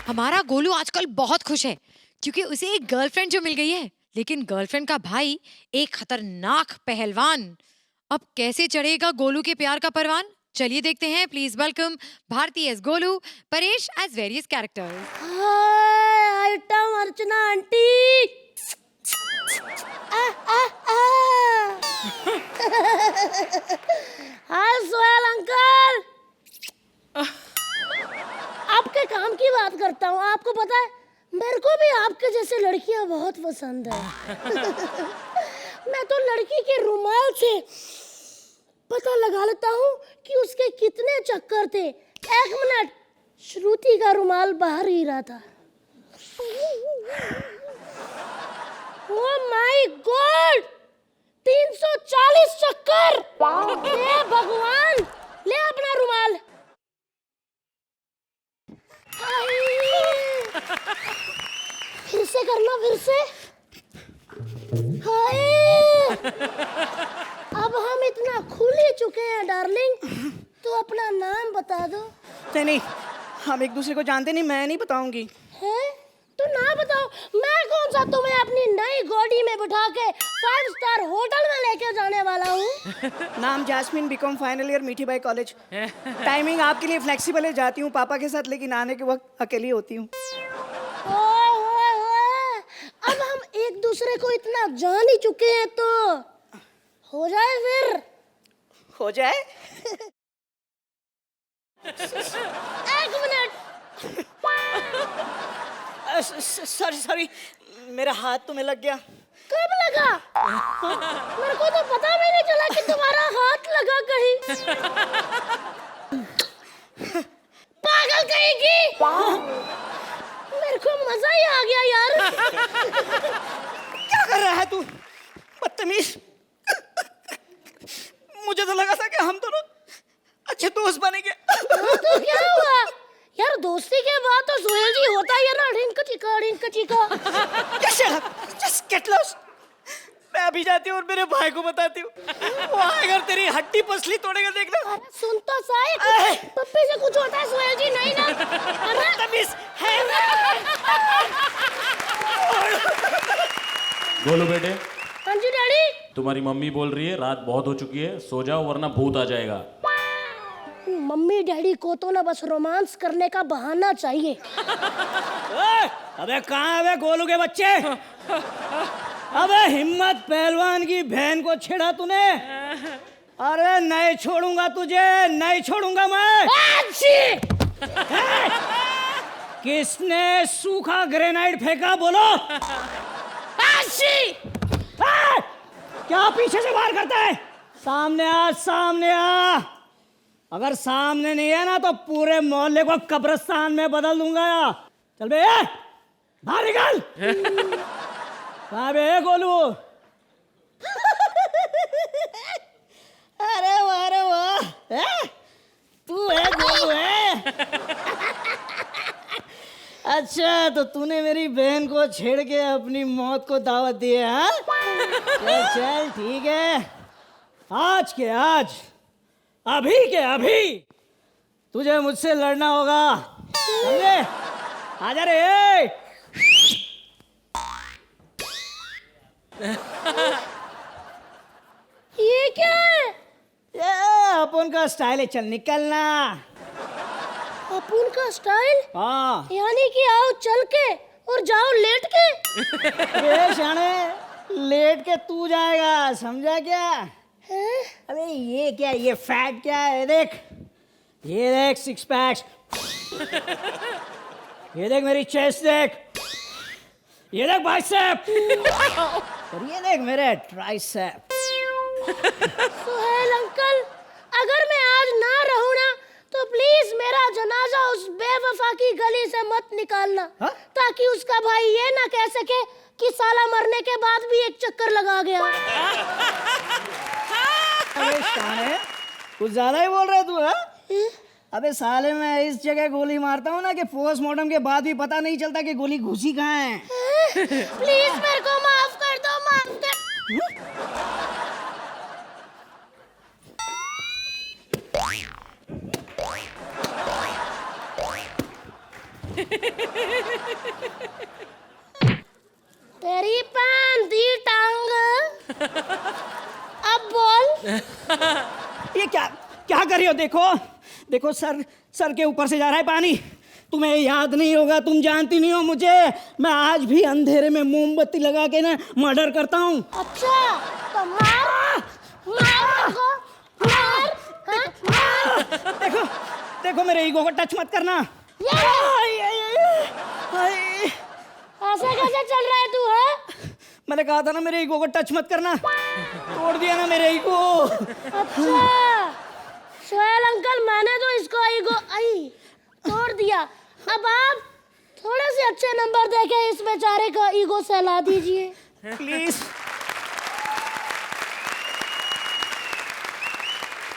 हमारा गोलू आजकल बहुत खुश है क्योंकि उसे एक गर्लफ्रेंड जो मिल गई है, लेकिन गर्लफ्रेंड का भाई एक खतरनाक पहलवान। अब कैसे चढ़ेगा गोलू के प्यार का परवान? चलिए देखते हैं। Please welcome Bharti as Golu, Paresh as various characters. Hi item Archana aunty. Hi Sohail uncle. आपके काम की बात करता हूँ। आपको पता है मेरे को भी आपके जैसे लड़कियां बहुत पसंद है। मैं तो लड़की के रुमाल से पता लगा लेता हूँ कि उसके कितने चक्कर थे। 1 मिनट, श्रुति का रुमाल बाहर ही रहा था। ओह माय गॉड, 340 चक्कर। हे भगवान, ले अपना रुमाल। फिर से करना, फिर से। हाय, अब हम इतना खुल ही चुके हैं डार्लिंग, तो अपना नाम बता दो। नहीं, हम एक दूसरे को जानते नहीं, मैं नहीं बताऊंगी। है तो ना बताओ। मैं कौन सा तुम्हें अपनी नई गाड़ी में बिठा के 5 स्टार होटल में लेके जाने वाला हूँ। नाम जैस्मिन, बीकॉम फाइनल ईयर, मीठी बाई कॉलेज। टाइमिंग आपके लिए फ्लेक्सिबल है, जाती हूँ पापा के साथ, लेकिन आने के वक्त अकेली होती हूँ। अब हम एक दूसरे को इतना जान ही चुके हैं तो हो जाए फिर। हो जाए। एक मिनट। सॉरी सॉरी, मेरा हाथ तुम्हें लग गया। कब लगा? मेरे को तो पता भी नहीं चला कि तुम्हारा हाथ लगा कहीं। पागल कहेगी। मेरे को मजा ही आ गया यार। क्या कर रहा है तू, बदतमीज? मुझे तो लगा था कि हम दोनों अच्छे दोस्त बनेंगे। तो क्या हुआ यार, दोस्ती के बाद तो सोहेल जी होता ही है ना, रिंक चिका। Just get lost। मैं अभी जाती हूँ और मेरे भाई को बताती हूँ, वो आएगा तेरी हड्डी पसली तोड़ेगा, देखना। अरे सुन तो सही, पप्पी से कुछ होता है सोहेल जी, नहीं ना? बदतमीज है। गोलू बेटे, हाँ जी डैडी। तुम्हारी मम्मी बोल रही है रात बहुत हो चुकी है, सो जाओ वरना भूत आ जाएगा। मम्मी डैडी को तो ना बस रोमांस करने का बहाना चाहिए। अबे कहाँ है गोलू के बच्चे? अबे हिम्मत पहलवान की बहन को छेड़ा तूने? अरे नहीं छोड़ूंगा तुझे, नहीं छोड़ूंगा मैं। किसने सूखा ग्रेनाइट फेंका, बोलो? क्या पीछे से वार करता है? सामने आ, सामने आ। अगर सामने नहीं है ना तो पूरे मोहल्ले को कब्रिस्तान में बदल दूंगा। चल बे, बाहर निकल। कहाँ बे गोलू? अरे वाह, तू है गोलू है? अच्छा, तो तूने मेरी बहन को छेड़ के अपनी मौत को दावत दी है, हाँ? चल ठीक है, आज के आज, अभी के अभी तुझे मुझसे लड़ना होगा, समझे? आजा रे। ये क्या है? ये अपन का स्टाइल है, चल निकलना। अपन का स्टाइल? हाँ। यानी कि आओ चल के और जाओ लेट के। अबे शाने, लेट के तू जाएगा, समझा क्या? हैं? अबे ये क्या, ये फैट क्या है? देख, ये देख सिक्स पैक्स, ये देख मेरी चेस्ट, देख ये देख बाइसेप, और ये देख मेरे ट्राइसेप। सोहेल अंकल, अगर मैं आज ना रहूं ना तो प्लीज मेरा जनाजा उस बेवफा की गली से मत निकालना, ताकि उसका भाई ये ना कह सके कि साला मरने के बाद भी एक चक्कर लगा गया। अबे शाने, कुछ ज्यादा ही बोल रहा है तू, हाँ? अबे साले, मैं इस जगह गोली मारता हूँ ना कि पोस्टमार्टम के बाद भी पता नहीं चलता कि गोली घुसी कहाँ है। प्लीज मेरे को माफ कर दो, माफ कर। तेरी पान दी टांग। अब बोल। ये क्या क्या कर रही हो? देखो देखो, सर के ऊपर से जा रहा है पानी। तुम्हें याद नहीं होगा, तुम जानती नहीं हो मुझे। मैं आज भी अंधेरे में मोमबत्ती लगा के ना मर्डर करता हूँ। अच्छा, तो मार मार को, मार, हाँ, मार। देखो देखो, मेरे ईगो को टच मत करना। ऐसा कैसे चल रहा है तू, है? मैंने कहा था ना मेरे ईगो को टच मत करना, तोड़ दिया ना मेरे ईगो। अच्छा सोहेल अंकल, मैंने तो इसको ईगो तोड़ दिया। अब आप थोड़े से अच्छे नंबर देके इस बेचारे का ईगो सहला दीजिए प्लीज।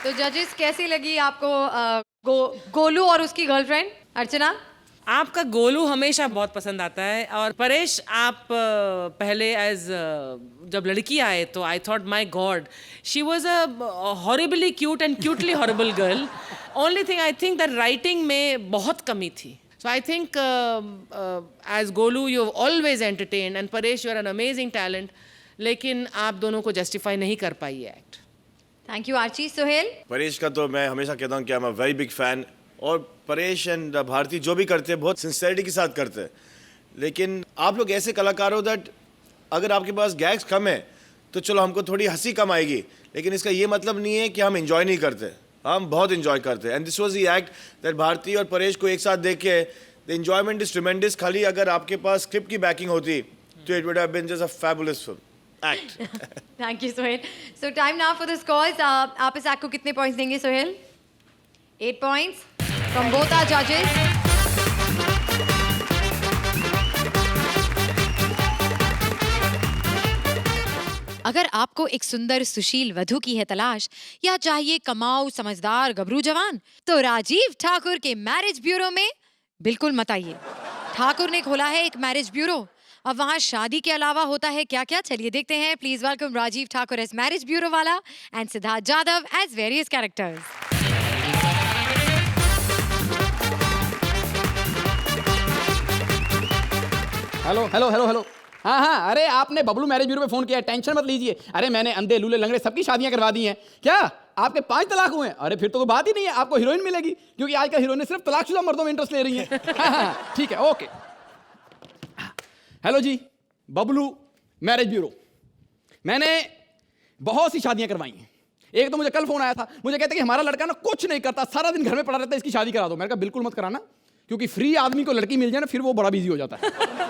तो जजेस, कैसी लगी आपको गोलू और उसकी गर्लफ्रेंड अर्चना? आपका गोलू हमेशा बहुत पसंद आता है, और परेश, आप पहले जब लड़की आए तो I thought my God, she was a horribly cute and cutely horrible girl. Only thing I think that writing में बहुत कमी थी। So I think as Golu you have always entertain, and Paresh you are an amazing talent, लेकिन आप दोनों को justify नहीं कर पाई ये act. Thank you Archi. Sohail? Paresh का तो मैं हमेशा कहता हूँ कि I am a very big fan, और परेश एंड भारती जो भी करते हैं बहुत सिंसेरिटी के साथ करते हैं। लेकिन आप लोग ऐसे कलाकार हो दैट अगर आपके पास गैग्स कम है तो चलो हमको थोड़ी हंसी कम आएगी, लेकिन इसका ये मतलब नहीं है कि हम एंजॉय नहीं करते। हम बहुत enjoy करते हैं. And this was the act that Bharti और परेश को एक साथ देख के the enjoyment is tremendous. खाली अगर आपके पास script की backing होती तो it would have been just a fabulous film. Act. Thank you Sohail. So time now for the scores. आप इस एक्ट को कितने पॉइंट्स देंगे Sohail? 8 points from both our जजेस. अगर आपको एक सुंदर सुशील वधू की है तलाश या चाहिए कमाऊ समझदार गबरू जवान, तो राजीव ठाकुर के मैरिज ब्यूरो में बिल्कुल मत आइए. ठाकुर ने खोला है एक मैरिज ब्यूरो. अब वहाँ शादी के अलावा होता है क्या क्या, चलिए देखते हैं. Please welcome Rajeev Thakur as marriage bureau वाला and Siddharth Jadhav as various characters. Hello hello hello hello. हाँ हाँ, अरे आपने बबलू मैरिज ब्यूरो में फोन किया है, टेंशन मत लीजिए. अरे मैंने अंधे लूले लंगड़े सबकी शादियां करवा दी हैं. क्या आपके 5 तलाक हुए हैं? अरे फिर तो कोई बात ही नहीं है, आपको हीरोइन मिलेगी, क्योंकि आजकल हीरोइन सिर्फ तलाकशुदा मर्दों में इंटरेस्ट ले रही हैं. हाँ हाँ ठीक है, ओके. हेलो जी, बबलू मैरिज ब्यूरो. मैंने बहुत सी शादियां करवाई हैं. एक तो मुझे कल फोन आया था, मुझे कहते कि हमारा लड़का ना कुछ नहीं करता, सारा दिन घर में पड़ा रहता है, इसकी शादी करा दो. मैंने कहा बिल्कुल मत कराना, क्योंकि फ्री आदमी को लड़की मिल जाए ना फिर वो बड़ा बिजी हो जाता है.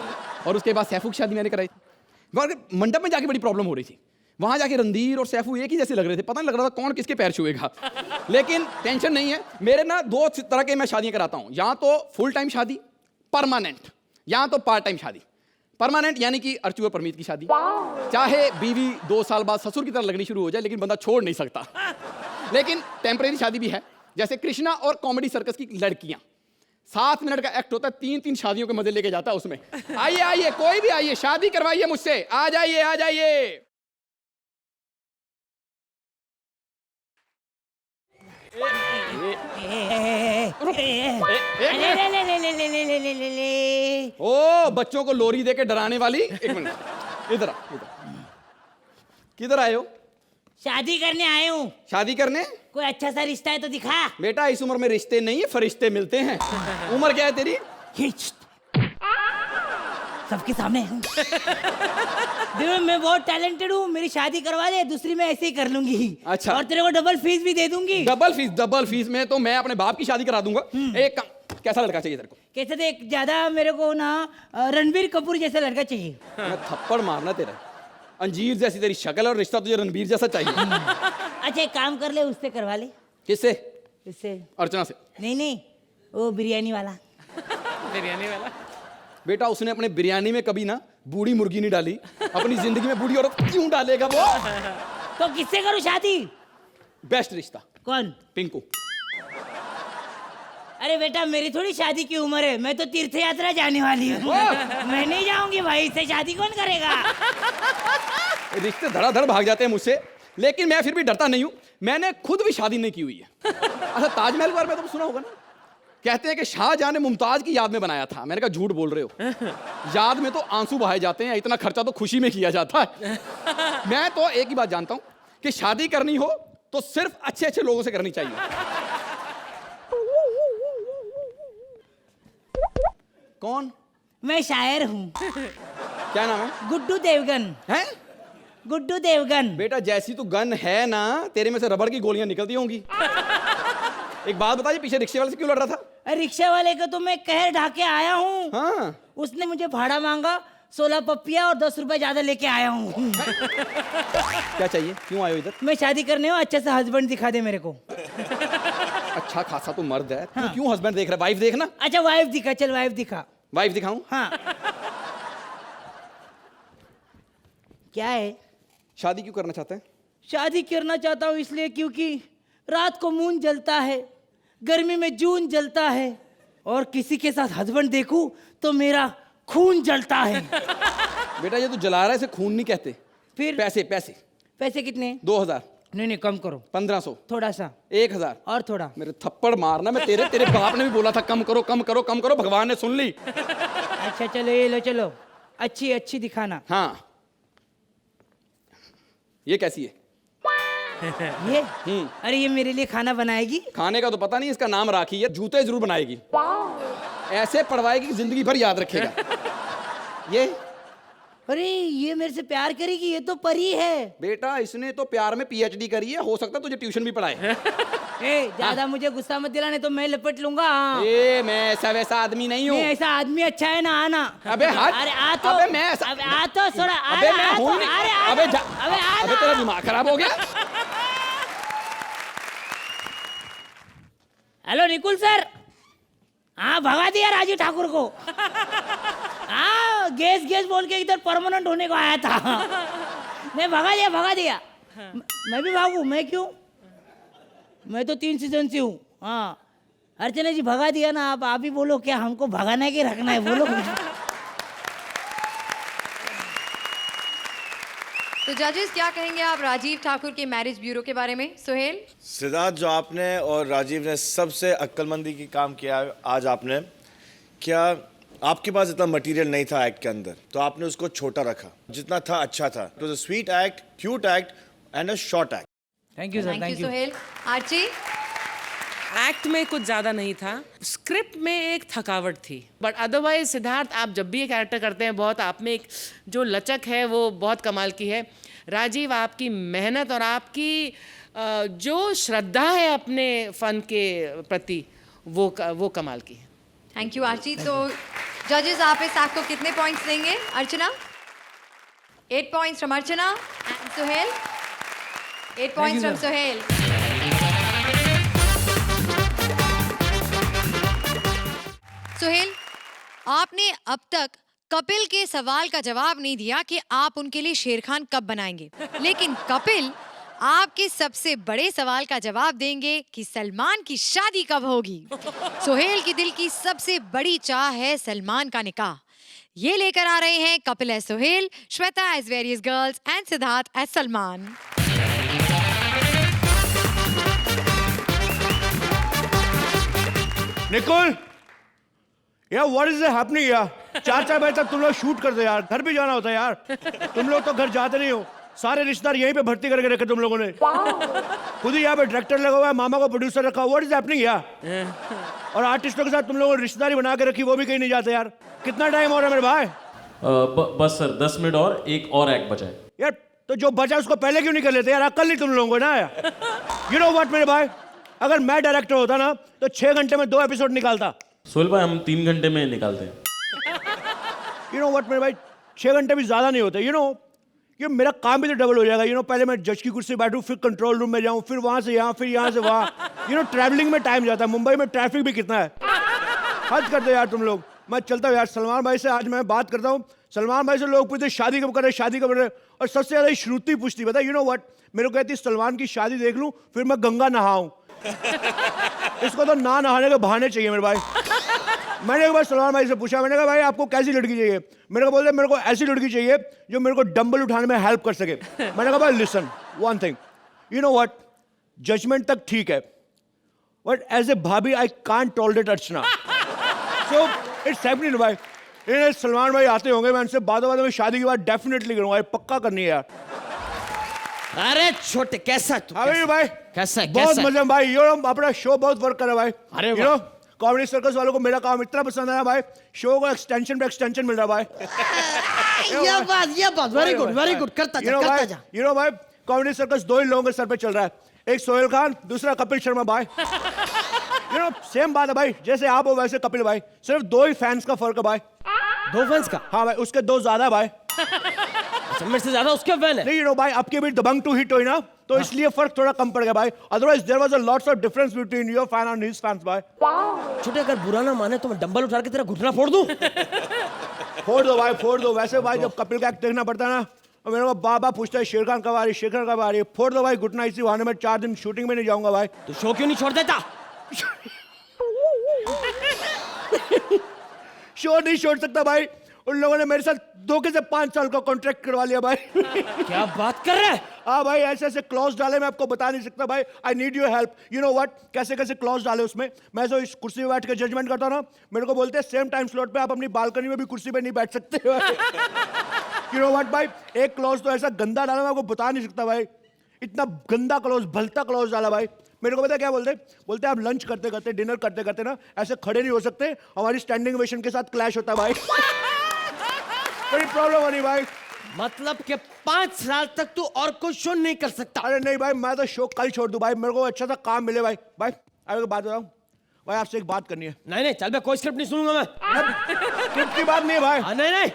और उसके बाद सैफू की शादी मैंने कराई थी. मंडप में जाके बड़ी प्रॉब्लम हो रही थी. वहां जाके रणधीर और सैफू एक ही जैसे लग रहे थे, पता नहीं लग रहा था कौन किसके पैर छुएगा. लेकिन टेंशन नहीं है, मेरे ना 2 तरह के मैं शादियां कराता हूं. या तो फुल टाइम शादी परमानेंट, या तो पार्ट टाइम शादी. परमानेंट यानी कि अर्चू और परमीत की शादी. चाहे बीवी 2 साल बाद ससुर की तरह लगनी शुरू हो जाए, लेकिन बंदा छोड़ नहीं सकता. लेकिन टेम्परेरी शादी भी है, जैसे कृष्णा और कॉमेडी सर्कस की लड़कियां. 7 मिनट का एक्ट होता है, 3-3 शादियों के मजे लेके जाता है उसमें. आइए आइए, कोई भी आइए, शादी करवाइए मुझसे. आ जाइए आ जाइए. ओ बच्चों को लोरी देके डराने वाली. एक मिनट, इधर इधर. किधर आए हो? शादी करने आए हूँ. शादी करने? कोई अच्छा सा रिश्ता है तो दिखा. बेटा इस उम्र में रिश्ते नहीं है, फरिश्ते मिलते हैं. उम्र क्या है तेरी? सबके सामने हूँ. देखो मैं बहुत टैलेंटेड हूँ, मेरी शादी करवा दे, दूसरी मैं ऐसे ही कर लूंगी. अच्छा. और तेरे को डबल फीस भी दे दूंगी. डबल फीस में तो मैं अपने बाप की शादी करा दूंगा. एक कैसा लड़का चाहिए तेरे को? कैसे देख, ज्यादा मेरे को ना रणबीर कपूर जैसा लड़का चाहिए. मैं थप्पड़ मारना तेरा. अंजीर जैसी तेरी शक्ल और रिश्ता तुझे रणबीर जैसा चाहिए. अच्छा एक काम कर ले, उससे करवा ले. किससे? इससे. अर्चना से? नहीं, वो बिरयानी वाला. बिरयानी वाला? बेटा उसने अपने बिरयानी में कभी ना बूढ़ी मुर्गी नहीं डाली. अपनी जिंदगी में बूढ़ी औरत क्यों डालेगा वो? तो किससे करूं शादी? बेस्ट रिश्ता. कौन? पिंकू. अरे बेटा मेरी थोड़ी शादी की उम्र है, मैं तो तीर्थ यात्रा जाने वाली हूँ. मैं नहीं जाऊंगी भाई, इससे शादी कौन करेगा? रिश्ते धड़ाधड़ भाग जाते हैं मुझसे, लेकिन मैं फिर भी डरता नहीं हूँ. मैंने खुद भी शादी नहीं की हुई है. अच्छा ताजमहल के बारे में तो सुना होगा ना, कहते हैं कि शाहजहां ने मुमताज की याद में बनाया था. मैंने कहा झूठ बोल रहे हो, याद में तो आंसू बहाए जाते हैं, इतना खर्चा तो खुशी में किया जाता है. मैं तो एक ही बात जानता हूँ कि शादी करनी हो तो सिर्फ अच्छे अच्छे लोगों से करनी चाहिए. कौन? मैं शायर हूँ. क्या नाम है? गुड्डू देवगन. हैं? गुड्डू देवगन. बेटा जैसी तू गन है ना, तेरे में से रबड़ की गोलियां निकलती होंगी. एक बात बताइए, पीछे रिक्शे वाले से क्यों लड़ रहा था? रिक्शे वाले को तो मैं कहर ढाके आया हूँ. हाँ. उसने मुझे भाड़ा मांगा, 16 पप्पिया और 10 रुपए ज्यादा लेके आया हूँ. क्या चाहिए? क्यों आए हो इधर? मैं शादी करने हूँ, अच्छा सा हस्बैंड दिखा दे मेरे को. अच्छा खासा तो मर्द है. हाँ. तू क्यों हस्बैंड देख रहा है? वाइफ देखना. अच्छा वाइफ दिखा, चल वाइफ दिखा. वाइफ दिखाऊं? हाँ. क्या है? शादी क्यों करना चाहते हैं? शादी करना चाहता हूँ इसलिए क्योंकि रात को मून जलता है, गर्मी में जून जलता है, और किसी के साथ हस्बैंड देखूं तो मेरा खून जलता है. बेटा ये तो जला रहा है, इसे खून नहीं कहते. फिर? पैसे पैसे. पैसे कितने? 2000. नहीं कम करो. 1500. थोड़ा सा. 1000. और थोड़ा. मेरे थप्पड़ मारना. मैं तेरे बाप ने भी बोला था कम करो कम करो कम करो, भगवान ने सुन ली. अच्छा चलो ये लो, चलो अच्छी दिखाना. हाँ. ये कैसी है? ये? अरे ये मेरे लिए खाना बनाएगी. खाने का तो पता नहीं, इसका नाम राखी है. जूते जरूर बनाएगी. ऐसे पढ़वाएगी कि जिंदगी भर याद रखेगा. ये अरे ये मेरे से प्यार करेगी, ये तो परी है। बेटा इसने तो प्यार में पीएचडी करी है, हो सकता है तुझे ट्यूशन भी पढ़ाए। ए ज्यादा मुझे गुस्सा मत दिलाने तो मैं लपट लूंगा। ए मैं ऐसा वैसा आदमी नहीं हूँ। मैं ऐसा आदमी अच्छा है ना, आना। अबे हट। अरे आ तो। अबे मैं ऐसा। अबे आ तो थोड़ा। अबे मैं हूँ नहीं। अरे अबे जा। अबे आ अबे तेरा दिमाग खराब हो गया। Hello Nikul sir. हाँ भगा दिया राजू ठाकुर को। हाँ गैस बोल के इधर परमानेंट होने को आया था। मैं भगा दिया। मैं भी भागू, मैं क्यों? मैं तो 3 सीजन से हूँ। हाँ अर्चना जी भगा दिया ना, आप ही बोलो क्या हमको भगाना है कि रखना है, बोलो। तो जजेस क्या कहेंगे आप राजीव ठाकुर के मैरिज ब्यूरो के बारे में? सुहेल। सिद्धार्थ, जो आपने और राजीव ने सबसे अक्लमंदी की काम किया है आज आपने, क्या आपके पास इतना मटेरियल नहीं था एक्ट के अंदर, तो आपने उसको छोटा रखा, जितना था अच्छा था। It was a sweet act, cute act and a short act. Thank you sir, thank you Suhail. Archie. Act में कुछ ज़्यादा नहीं था, स्क्रिप्ट में एक थकावट थी, बट अदरवाइज सिद्धार्थ आप जब भी ये कैरेक्टर करते हैं बहुत आप में एक जो लचक है वो बहुत कमाल की है। राजीव आपकी मेहनत और आपकी जो श्रद्धा है अपने फन के प्रति वो कमाल की है। Thank you Archie. तो जजेस आप इस एक्ट को कितने पॉइंट्स देंगे? Archana 8 points from Archana and Suhail 8 points from Suhail. Suhail, आपने अब तक कपिल के सवाल का जवाब नहीं दिया कि आप उनके लिए शेर खान कब बनाएंगे, लेकिन कपिल आपके सबसे बड़े सवाल का जवाब देंगे कि सलमान की शादी कब होगी। सुहेल की दिल की सबसे बड़ी चाह है सलमान का निकाह। ये लेकर आ रहे हैं Kapil as Suhail, Shweta as various girls and Siddharth as Salman. Nikul, यार व्हाट इज हैपनिंग यार? 4 बजे तक तुम लोग शूट करते यार, घर भी जाना होता है यार। तुम लोग तो घर जाते नहीं हो, सारे रिश्तेदार यहीं पे भर्ती करके रखे तुम लोगों ने। खुद ही यहाँ पे डायरेक्टर लगा हुआ है, मामा को प्रोड्यूसर रखा। व्हाट इज हैपनिंग यार? और आर्टिस्टों के साथ तुम लोगों ने रिश्तेदारी बना के रखी, वो भी कहीं नहीं जाते यार। कितना टाइम हो रहा है मेरे भाई? बस सर 10 मिनट और एक एक्ट बचा है। यार तो जो बचा उसको पहले क्यों नहीं कर लेते यार? अक्ल नहीं तुम लोगों को ना यार। यू नो व्हाट मेरे भाई, अगर मैं डायरेक्टर होता ना तो 6 घंटे में 2 एपिसोड निकालता। सोहेल भाई हम 3 घंटे में निकालते हैं। यू नो व्हाट मेरे भाई, 6 घंटे भी ज्यादा नहीं होते। यू नो ये मेरा काम भी तो डबल हो जाएगा। यू नो पहले मैं जज की कुर्सी बैठूं, फिर कंट्रोल रूम में जाऊं, फिर वहां से यहाँ, फिर यहाँ से वहाँ। यू नो ट्रैवलिंग में टाइम जाता है। मुंबई में ट्रैफिक भी कितना है, हद करते यार तुम लोग। मैं चलता हूँ यार। सलमान भाई से आज मैं बात करता हूँ। सलमान भाई से लोग पूछते शादी कब कर रहे, शादी कब कर रहे, और सबसे ज्यादा श्रुति पूछती पता है। यू नो व्हाट, मेरे को कहती सलमान की शादी देख लूं फिर मैं गंगा नहाऊं। इसको तो ना नहाने के बहाने चाहिए मेरे भाई। मैंने एक बार सलमान भाई से पूछा, मैंने कहा भाई आपको कैसी लड़की चाहिए? मेरे को बोलते मेरे को ऐसी लड़की चाहिए जो मेरे को डंबल उठाने में हेल्प कर सके। मैंने कहा भाई listen one thing, you know what, judgement तक ठीक है, बट एज ए भाभी I can't tolerate Archana. So it's happening भाई। इन्हें सलमान भाई आते होंगे, मैं उनसे बातों में शादी की बात डेफिनेटली करूंगा, पक्का करनी है यार। अरे छोटे कैसा तू? अरे भाई कैसा बहुत मजा भाई। यू नो अपना शो बहुत वर्क कर रहा है भाई। अरे यू नो कॉमेडी सर्कस वालों को मेरा काम इतना पसंद आया भाई, शो को एक्सटेंशन पे एक्सटेंशन मिल रहा है भाई। ये बात वेरी गुड करता जा। यू नो भाई कॉमेडी सर्कस 2 ही लोगों के सर पे चल रहा है, एक सोहेल खान, दूसरा कपिल शर्मा भाई। यू नो सेम बात है भाई, जैसे आप हो वैसे कपिल भाई, सिर्फ 2 ही फैंस का फर्क है भाई। 2 फैंस का? हाँ भाई, उसके 2 ज्यादा है भाई। मेरे से ज्यादा उसके फैन है। नहीं, यू नो भाई आपके भी दबंग 2 हिट हुई ना, तो इसलिए फर्क थोड़ा कम पड़ गया भाई। Otherwise there was a lots of difference between your fan and his fans भाई। छोटे अगर बुरा ना माने तो मैं डंबल उठा के तेरा घुटना फोड़ दूं। फोड़ दो भाई, फोड़ दो। वैसे भाई जब कपिल का एक्ट देखना पड़ता है ना, और मेरे को बाबा पूछता है शेर खान कब आ रही, शेर खान कब आ रही है। फोड़ दो भाई घुटना, इसी बहाने में 4 दिन शूटिंग में नहीं जाऊंगा भाई। तो शो क्यों नहीं छोड़ देता? शो नहीं छोड़ सकता भाई, उन लोगों ने मेरे साथ धोखे से 5 साल का कॉन्ट्रैक्ट करवा लिया भाई। क्या बात कर रहे हैं? हाँ भाई, ऐसे ऐसे क्लॉज डाले, मैं आपको बता नहीं सकता भाई। I need your help. You know what, कैसे कैसे क्लॉज डाले उसमें। मैं जो इस कुर्सी में बैठ के जजमेंट करता हूँ ना, मेरे को बोलते हैं सेम टाइम स्लॉट पे आप अपनी बालकनी में भी कुर्सी पे नहीं बैठ सकते। यू नो व्हाट भाई, एक क्लॉज तो ऐसा गंदा डाला मैं आपको बता नहीं सकता भाई। इतना गंदा क्लॉज, भलता क्लॉज डाला भाई। मेरे को पता है क्या बोलते? बोलते आप लंच करते करते, डिनर करते करते ना ऐसे खड़े नहीं हो सकते, हमारी स्टैंडिंग ओवेशन के साथ क्लैश होता है भाई। बड़ी प्रॉब्लम हो रही भाई। मतलब कि 5 साल तक तू और कोई शो नहीं कर सकता? अरे नहीं भाई, मैं तो शो कल छोड़ दूं भाई, मेरे को अच्छा सा काम मिले भाई। भाई अरे बात बताऊं भाई, आपसे एक बात करनी है। नहीं चल बे, कोई स्क्रिप्ट नहीं सुनूंगा मैं। स्क्रिप्ट की बात नहीं है भाई। नहीं,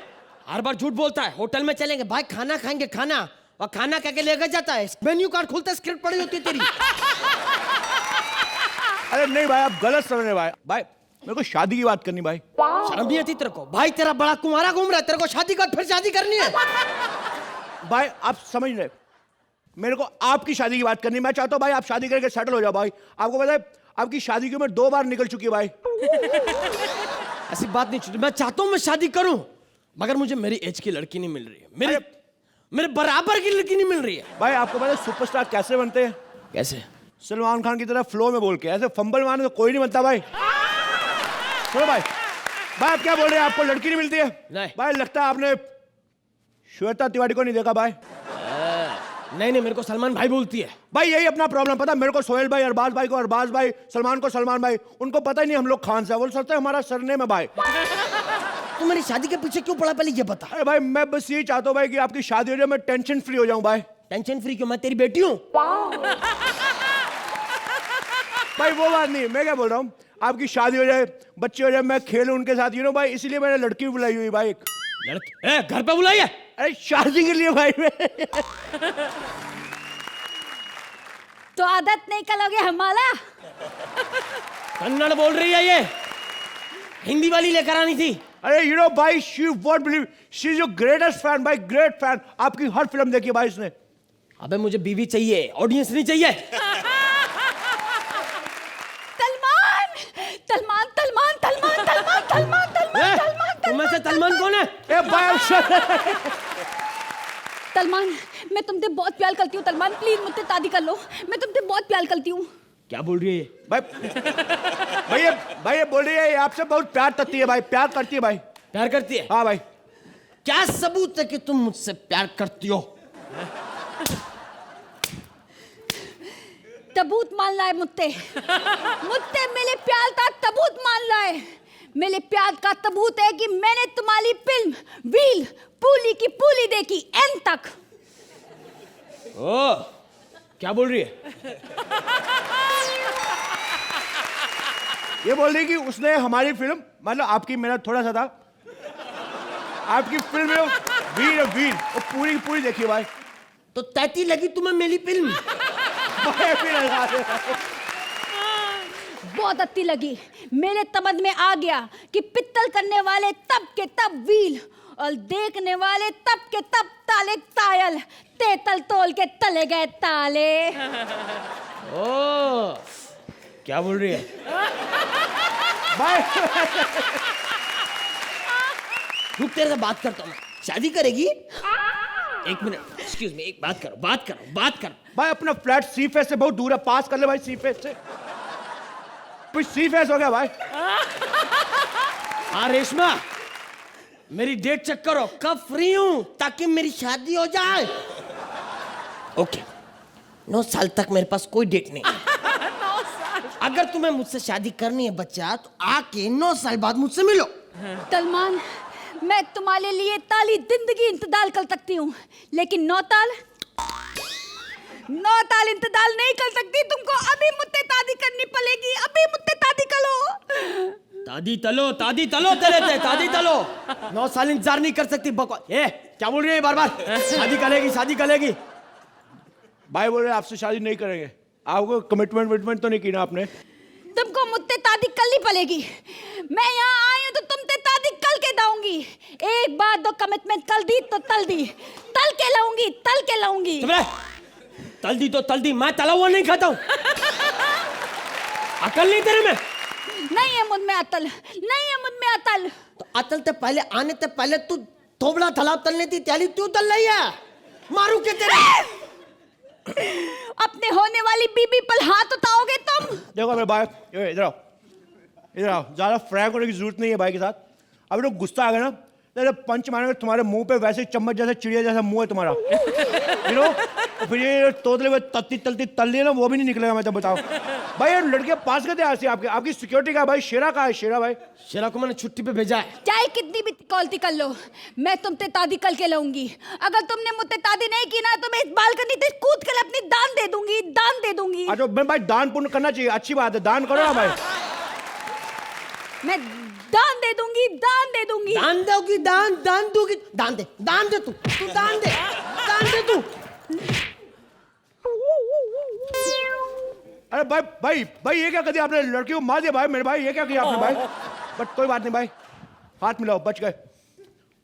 हर बार झूठ बोलता है। होटल में चलेंगे भाई, खाना खाएंगे, खाना, और खाना क्या लेकर जाता है, मेन्यू कार्ड खुलता है, स्क्रिप्ट पड़ी होती है तेरी। अरे नहीं भाई, आप गलत समझ रहे भाई। भाई मेरे को शादी की बात करनी भाई। शर्म नहीं आती तेरे को? भाई तेरा बड़ा कुंवारा घूम रहा है, तेरे को शादी कर, फिर शादी करनी है। भाई आप समझ रहे, मेरे को आपकी शादी की बात करनी। मैं चाहता हूँ भाई आप शादी करके सेटल हो जाओ भाई। आपको पता है आपकी शादी की उम्र 2 बार निकल चुकी है भाई। ऐसी बात नहीं छूटी। मैं चाहता हूँ मैं शादी करूं, मगर मुझे मेरी एज की लड़की नहीं मिल रही है, मेरे बराबर की लड़की नहीं मिल रही है। भाई आपको पता है सुपरस्टार कैसे बनते हैं? कैसे? सलमान खान की तरह फ्लो में बोल के, ऐसे फंबल मारने तो कोई नहीं बनता भाई। सुनो भाई, आप क्या बोल रहे हैं? आपको लड़की नहीं मिलती है? नहीं भाई, लगता है आपने श्वेता तिवारी को नहीं देखा भाई। नहीं, मेरे को सलमान भाई बोलती है। भाई यही अपना प्रॉब्लम, पता है मेरे को सोहेल भाई, अरबाज भाई को अरबाज भाई, सलमान को सलमान भाई, उनको पता ही नहीं हम लोग खान से, वो सोचते हैं हमारा सरनेम है भाई। तू मेरी शादी के पीछे क्यों पड़ा, पहले ये बता। अरे भाई मैं बस यही चाहता हूँ भाई कि आपकी शादी हो जाए, मैं टेंशन फ्री हो जाऊं भाई। टेंशन फ्री क्यों? मैं तेरी बेटी हूँ। भाई वो बात नहीं, मैं क्या बोल रहा हूँ, आपकी शादी हो जाए, बच्चे हो जाए, मैं खेलूं उनके साथ, यू नो भाई, इसलिए मैंने लड़की बुलाई हुई भाई। लड़की घर पे बुलाई है? अरे शादी के लिए भाई। तो आदत नहीं कलोगे हमारा? कन्नड़ बोल रही है ये, हिंदी वाली लेकर आनी थी। अरे यू नो भाई, she won't believe, she is your greatest fan भाई, ग्रेट फैन। आपकी हर फिल्म देखी भाई इसने। अबे मुझे बीवी चाहिए, ऑडियंस नहीं चाहिए। तुम्हें से तलमान कौन है? तलमान, मैं तुमसे बहुत प्यार करती हूँ। तलमान प्लीज मुझसे शादी कर लो, मैं तुमसे बहुत प्यार करती हूँ। क्या बोल रही है भाई? ये बोल रही है आपसे बहुत प्यार करती है भाई, प्यार करती है भाई। प्यार करती है? हाँ भाई। क्या सबूत है कि तुम मुझसे प्यार करती हो? सबूत मान लाए मुझसे मेरे प्यार का सबूत मान लाए। मेरे प्यार का सबूत है कि मैंने तुम्हारी फिल्म व्हील पूली की पूली देखी एंड तक। ओ, क्या बोल रही है? ये बोल रही कि उसने हमारी फिल्म, मतलब आपकी, मेरा थोड़ा सा था, आपकी फिल्म में व्हील वो पूरी पूरी देखी भाई। तो तैती लगी तुम्हें मेरी फिल्म? बहुत अच्छी लगी। मेरे समझ में आ गया कि पित्तल करने वाले तब के तब व्हील और देखने वाले तब के तब ताले तायल, तेतल तोल के तले गए ताले। ओ, क्या बोल रही है? रुक, तेरे से बात करता हूँ। शादी करेगी? एक मिनट, एक्सक्यूज मी, एक बात करो। भाई अपना फ्लैट सी फेस से बहुत दूर है, पास कर ले भाई सी फेस से। कुछ सी फेस हो गया भाई। हाँ रेशमा, मेरी डेट चेक करो, कब फ्री हूं ताकि मेरी शादी हो जाए। ओके, 9 साल तक मेरे पास कोई डेट नहीं है। 9 साल। अगर तुम्हें मुझसे शादी करनी है बच्चा, तो आके 9 साल बाद मुझसे मिलो। सलमान, मैं तुम्हारे लिए ताली जिंदगी इंतजार कर सकती हूँ, लेकिन 9 ताल इंतजार नहीं कर सकती। तुमको अभी मुझसे शादी करनी पड़ेगी, अभी मुझसे शादी करो। तादी तलो तेरे थे, तादी तलो। 9 साल इंतजार नहीं कर सकती। बकवास। क्या बोल रही है बार बार? शादी करेगी। भाई बोल रहे आपसे शादी नहीं करेंगे। आपको कमिटमेंट तो नहीं की ना आपने? तुमको मुझसे शादी करनी पड़ेगी। मैं यहाँ आई हूँ तो तुमसे शादी कल के दूंगी। एक बार दो कमिटमेंट कर दी तो तल दी, तल के लाऊंगी। तल दी, मैं तला हुआ नहीं खाता हूँ। अकल नहीं तेरे में? नहीं है मुझ में अतल, नहीं है मुझ में अतल। तो अतल ते पहले आने ते पहले तू थोबड़ा थला तलने थी, त्याली तू तल रही है। मारू के तेरे। अपने होने वाली बीबी पर हाथ उठाओगे तुम? देखो मेरे भाई, इधर आओ, ज्यादा फ्रैंक होने की जरूरत नहीं है भाई के साथ। अभी तो गुस्सा आ गया ना, तेरे पंच मारेंगे तुम्हारे मुंह पे, वैसे चम्मच जैसा चिड़िया जैसा मुंह है तुम्हारा। यू नो, फिर ये तोतले में तलती तल ली है ना, वो भी नहीं निकलेगा। मैं तो बताओ भाई ये लड़के पास गए थे ऐसे आपके, आपकी सिक्योरिटी का भाई शेरा का है, शेरा भाई। शेरा को मैंने छुट्टी पे भेजा है। चाहे कितनी भी कॉलती कर लो, मैं तुमसे तादी कल के लाऊंगी। अगर तुमने मुझसे तादी नहीं की ना तो मैं इस बालकनी से कूद कर अपनी दान दे दूंगी, दान दे दूंगी। अच्छा भाई दान पुण्य करना चाहिए, अच्छी बात है, दान करो ना भाई। मैं दान दे दूंगी, दान दे दूंगी। दान दोगी, दान दोगी, दान दे तू दान दे तू। अरे भाई ये क्या कर दिया आपने, लड़की को मार दिया भाई मेरे भाई, ये क्या किया आपने भाई। बट कोई बात नहीं भाई, हाथ मिलाओ, बच गए।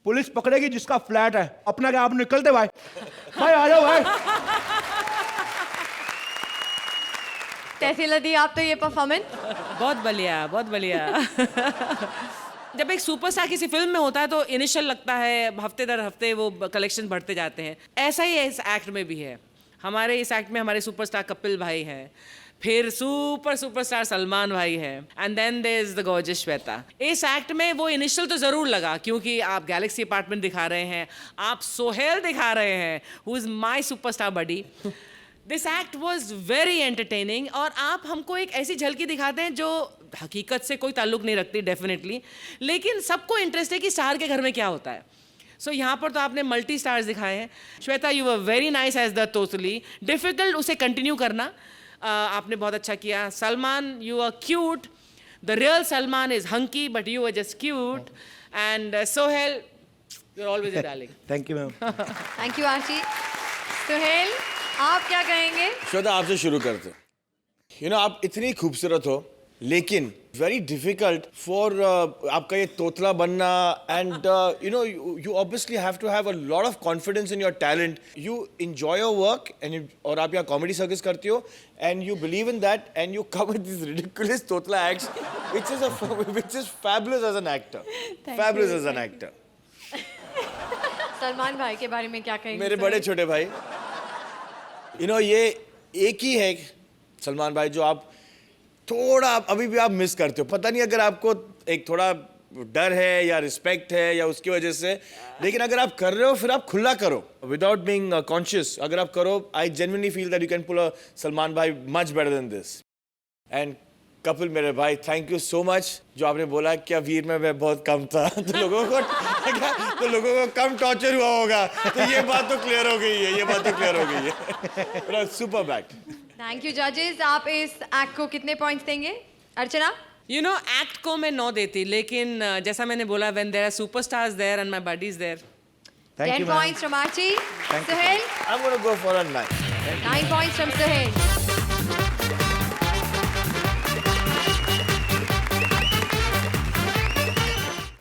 पुलिस पकड़ेगी जिसका फ्लैट है, अपना क्या आप निकलते भाई। भाई आ जाओ भाई। कैसी लगी आप तो ये परफॉर्मेंस? बहुत बढ़िया, बहुत बढ़िया। जब एक सुपरस्टार किसी फिल्म में होता है तो इनिशियल लगता है, हफ्ते दर हफ्ते वो कलेक्शन बढ़ते जाते हैं। ऐसा ही इस एक्ट में भी है। हमारे इस एक्ट में हमारे सुपरस्टार कपिल भाई हैं, फिर सुपरस्टार सलमान भाई है, and then there is the gorgeous Shweta. इस एक्ट में वो इनिशियल तो जरूर लगा क्योंकि आप गैलेक्सी अपार्टमेंट दिखा रहे हैं, आप सोहेल दिखा रहे हैं, who is my superstar buddy. This act was very entertaining और आप हमको एक ऐसी झलकी दिखाते हैं जो हकीकत से कोई ताल्लुक नहीं रखती डेफिनेटली, लेकिन सबको इंटरेस्ट है कि स्टार के घर में क्या होता है। सो यहाँ पर तो आपने मल्टी स्टार्स दिखाए हैं। Shweta, you were very nice as the तोतली, डिफिकल्ट उसे कंटिन्यू करना, आपने बहुत अच्छा किया। Salman, you are cute, the real Salman is hunky but you are just cute, and Sohail you are always a darling. Thank you ma'am. Thank you Aashi. Sohail, आप क्या कहेंगे? श्वेता, आपसे शुरू करते। आप इतनी खूबसूरत हो लेकिन वेरी डिफिकल्ट फॉर आपका ये तोतला बनना, and you obviously have to have a lot of confidence in your talent. You enjoy your work and और आप यहाँ comedy circus करती हो and you believe in that and you come with these ridiculous totla acts which is fabulous as an actor. Fabulous as an actor. Salman भाई के बारे में क्या कहेंगे? मेरे बड़े छोटे भाई, ये एक ही है सलमान भाई जो आप थोड़ा अभी भी आप मिस करते हो। पता नहीं अगर आपको एक थोड़ा डर है या रिस्पेक्ट है या उसकी वजह से, लेकिन अगर आप कर रहे हो फिर आप खुला करो विदाउट बीइंग कॉन्शियस। अगर आप करो, I genuinely feel that you can pull a Salman bhai much better than this. And Kapil मेरे भाई, थैंक यू सो मच। जो आपने बोला क्या वीर में मैं बहुत कम था तो लोगों को कम टॉर्चर हुआ होगा, तो ये बात तो क्लियर हो गई है, ये बात तो क्लियर हो गई है। Super back. थैंक यू जजेस। आप इस एक्ट को कितने पॉइंट्स देंगे? अर्चना? एक्ट को मैं 9 देती, लेकिन जैसा मैंने बोला, when there are superstars there and my buddies there. 10 points from Archie. Sohail? I'm going to go for a 9. 9 points from Sohail.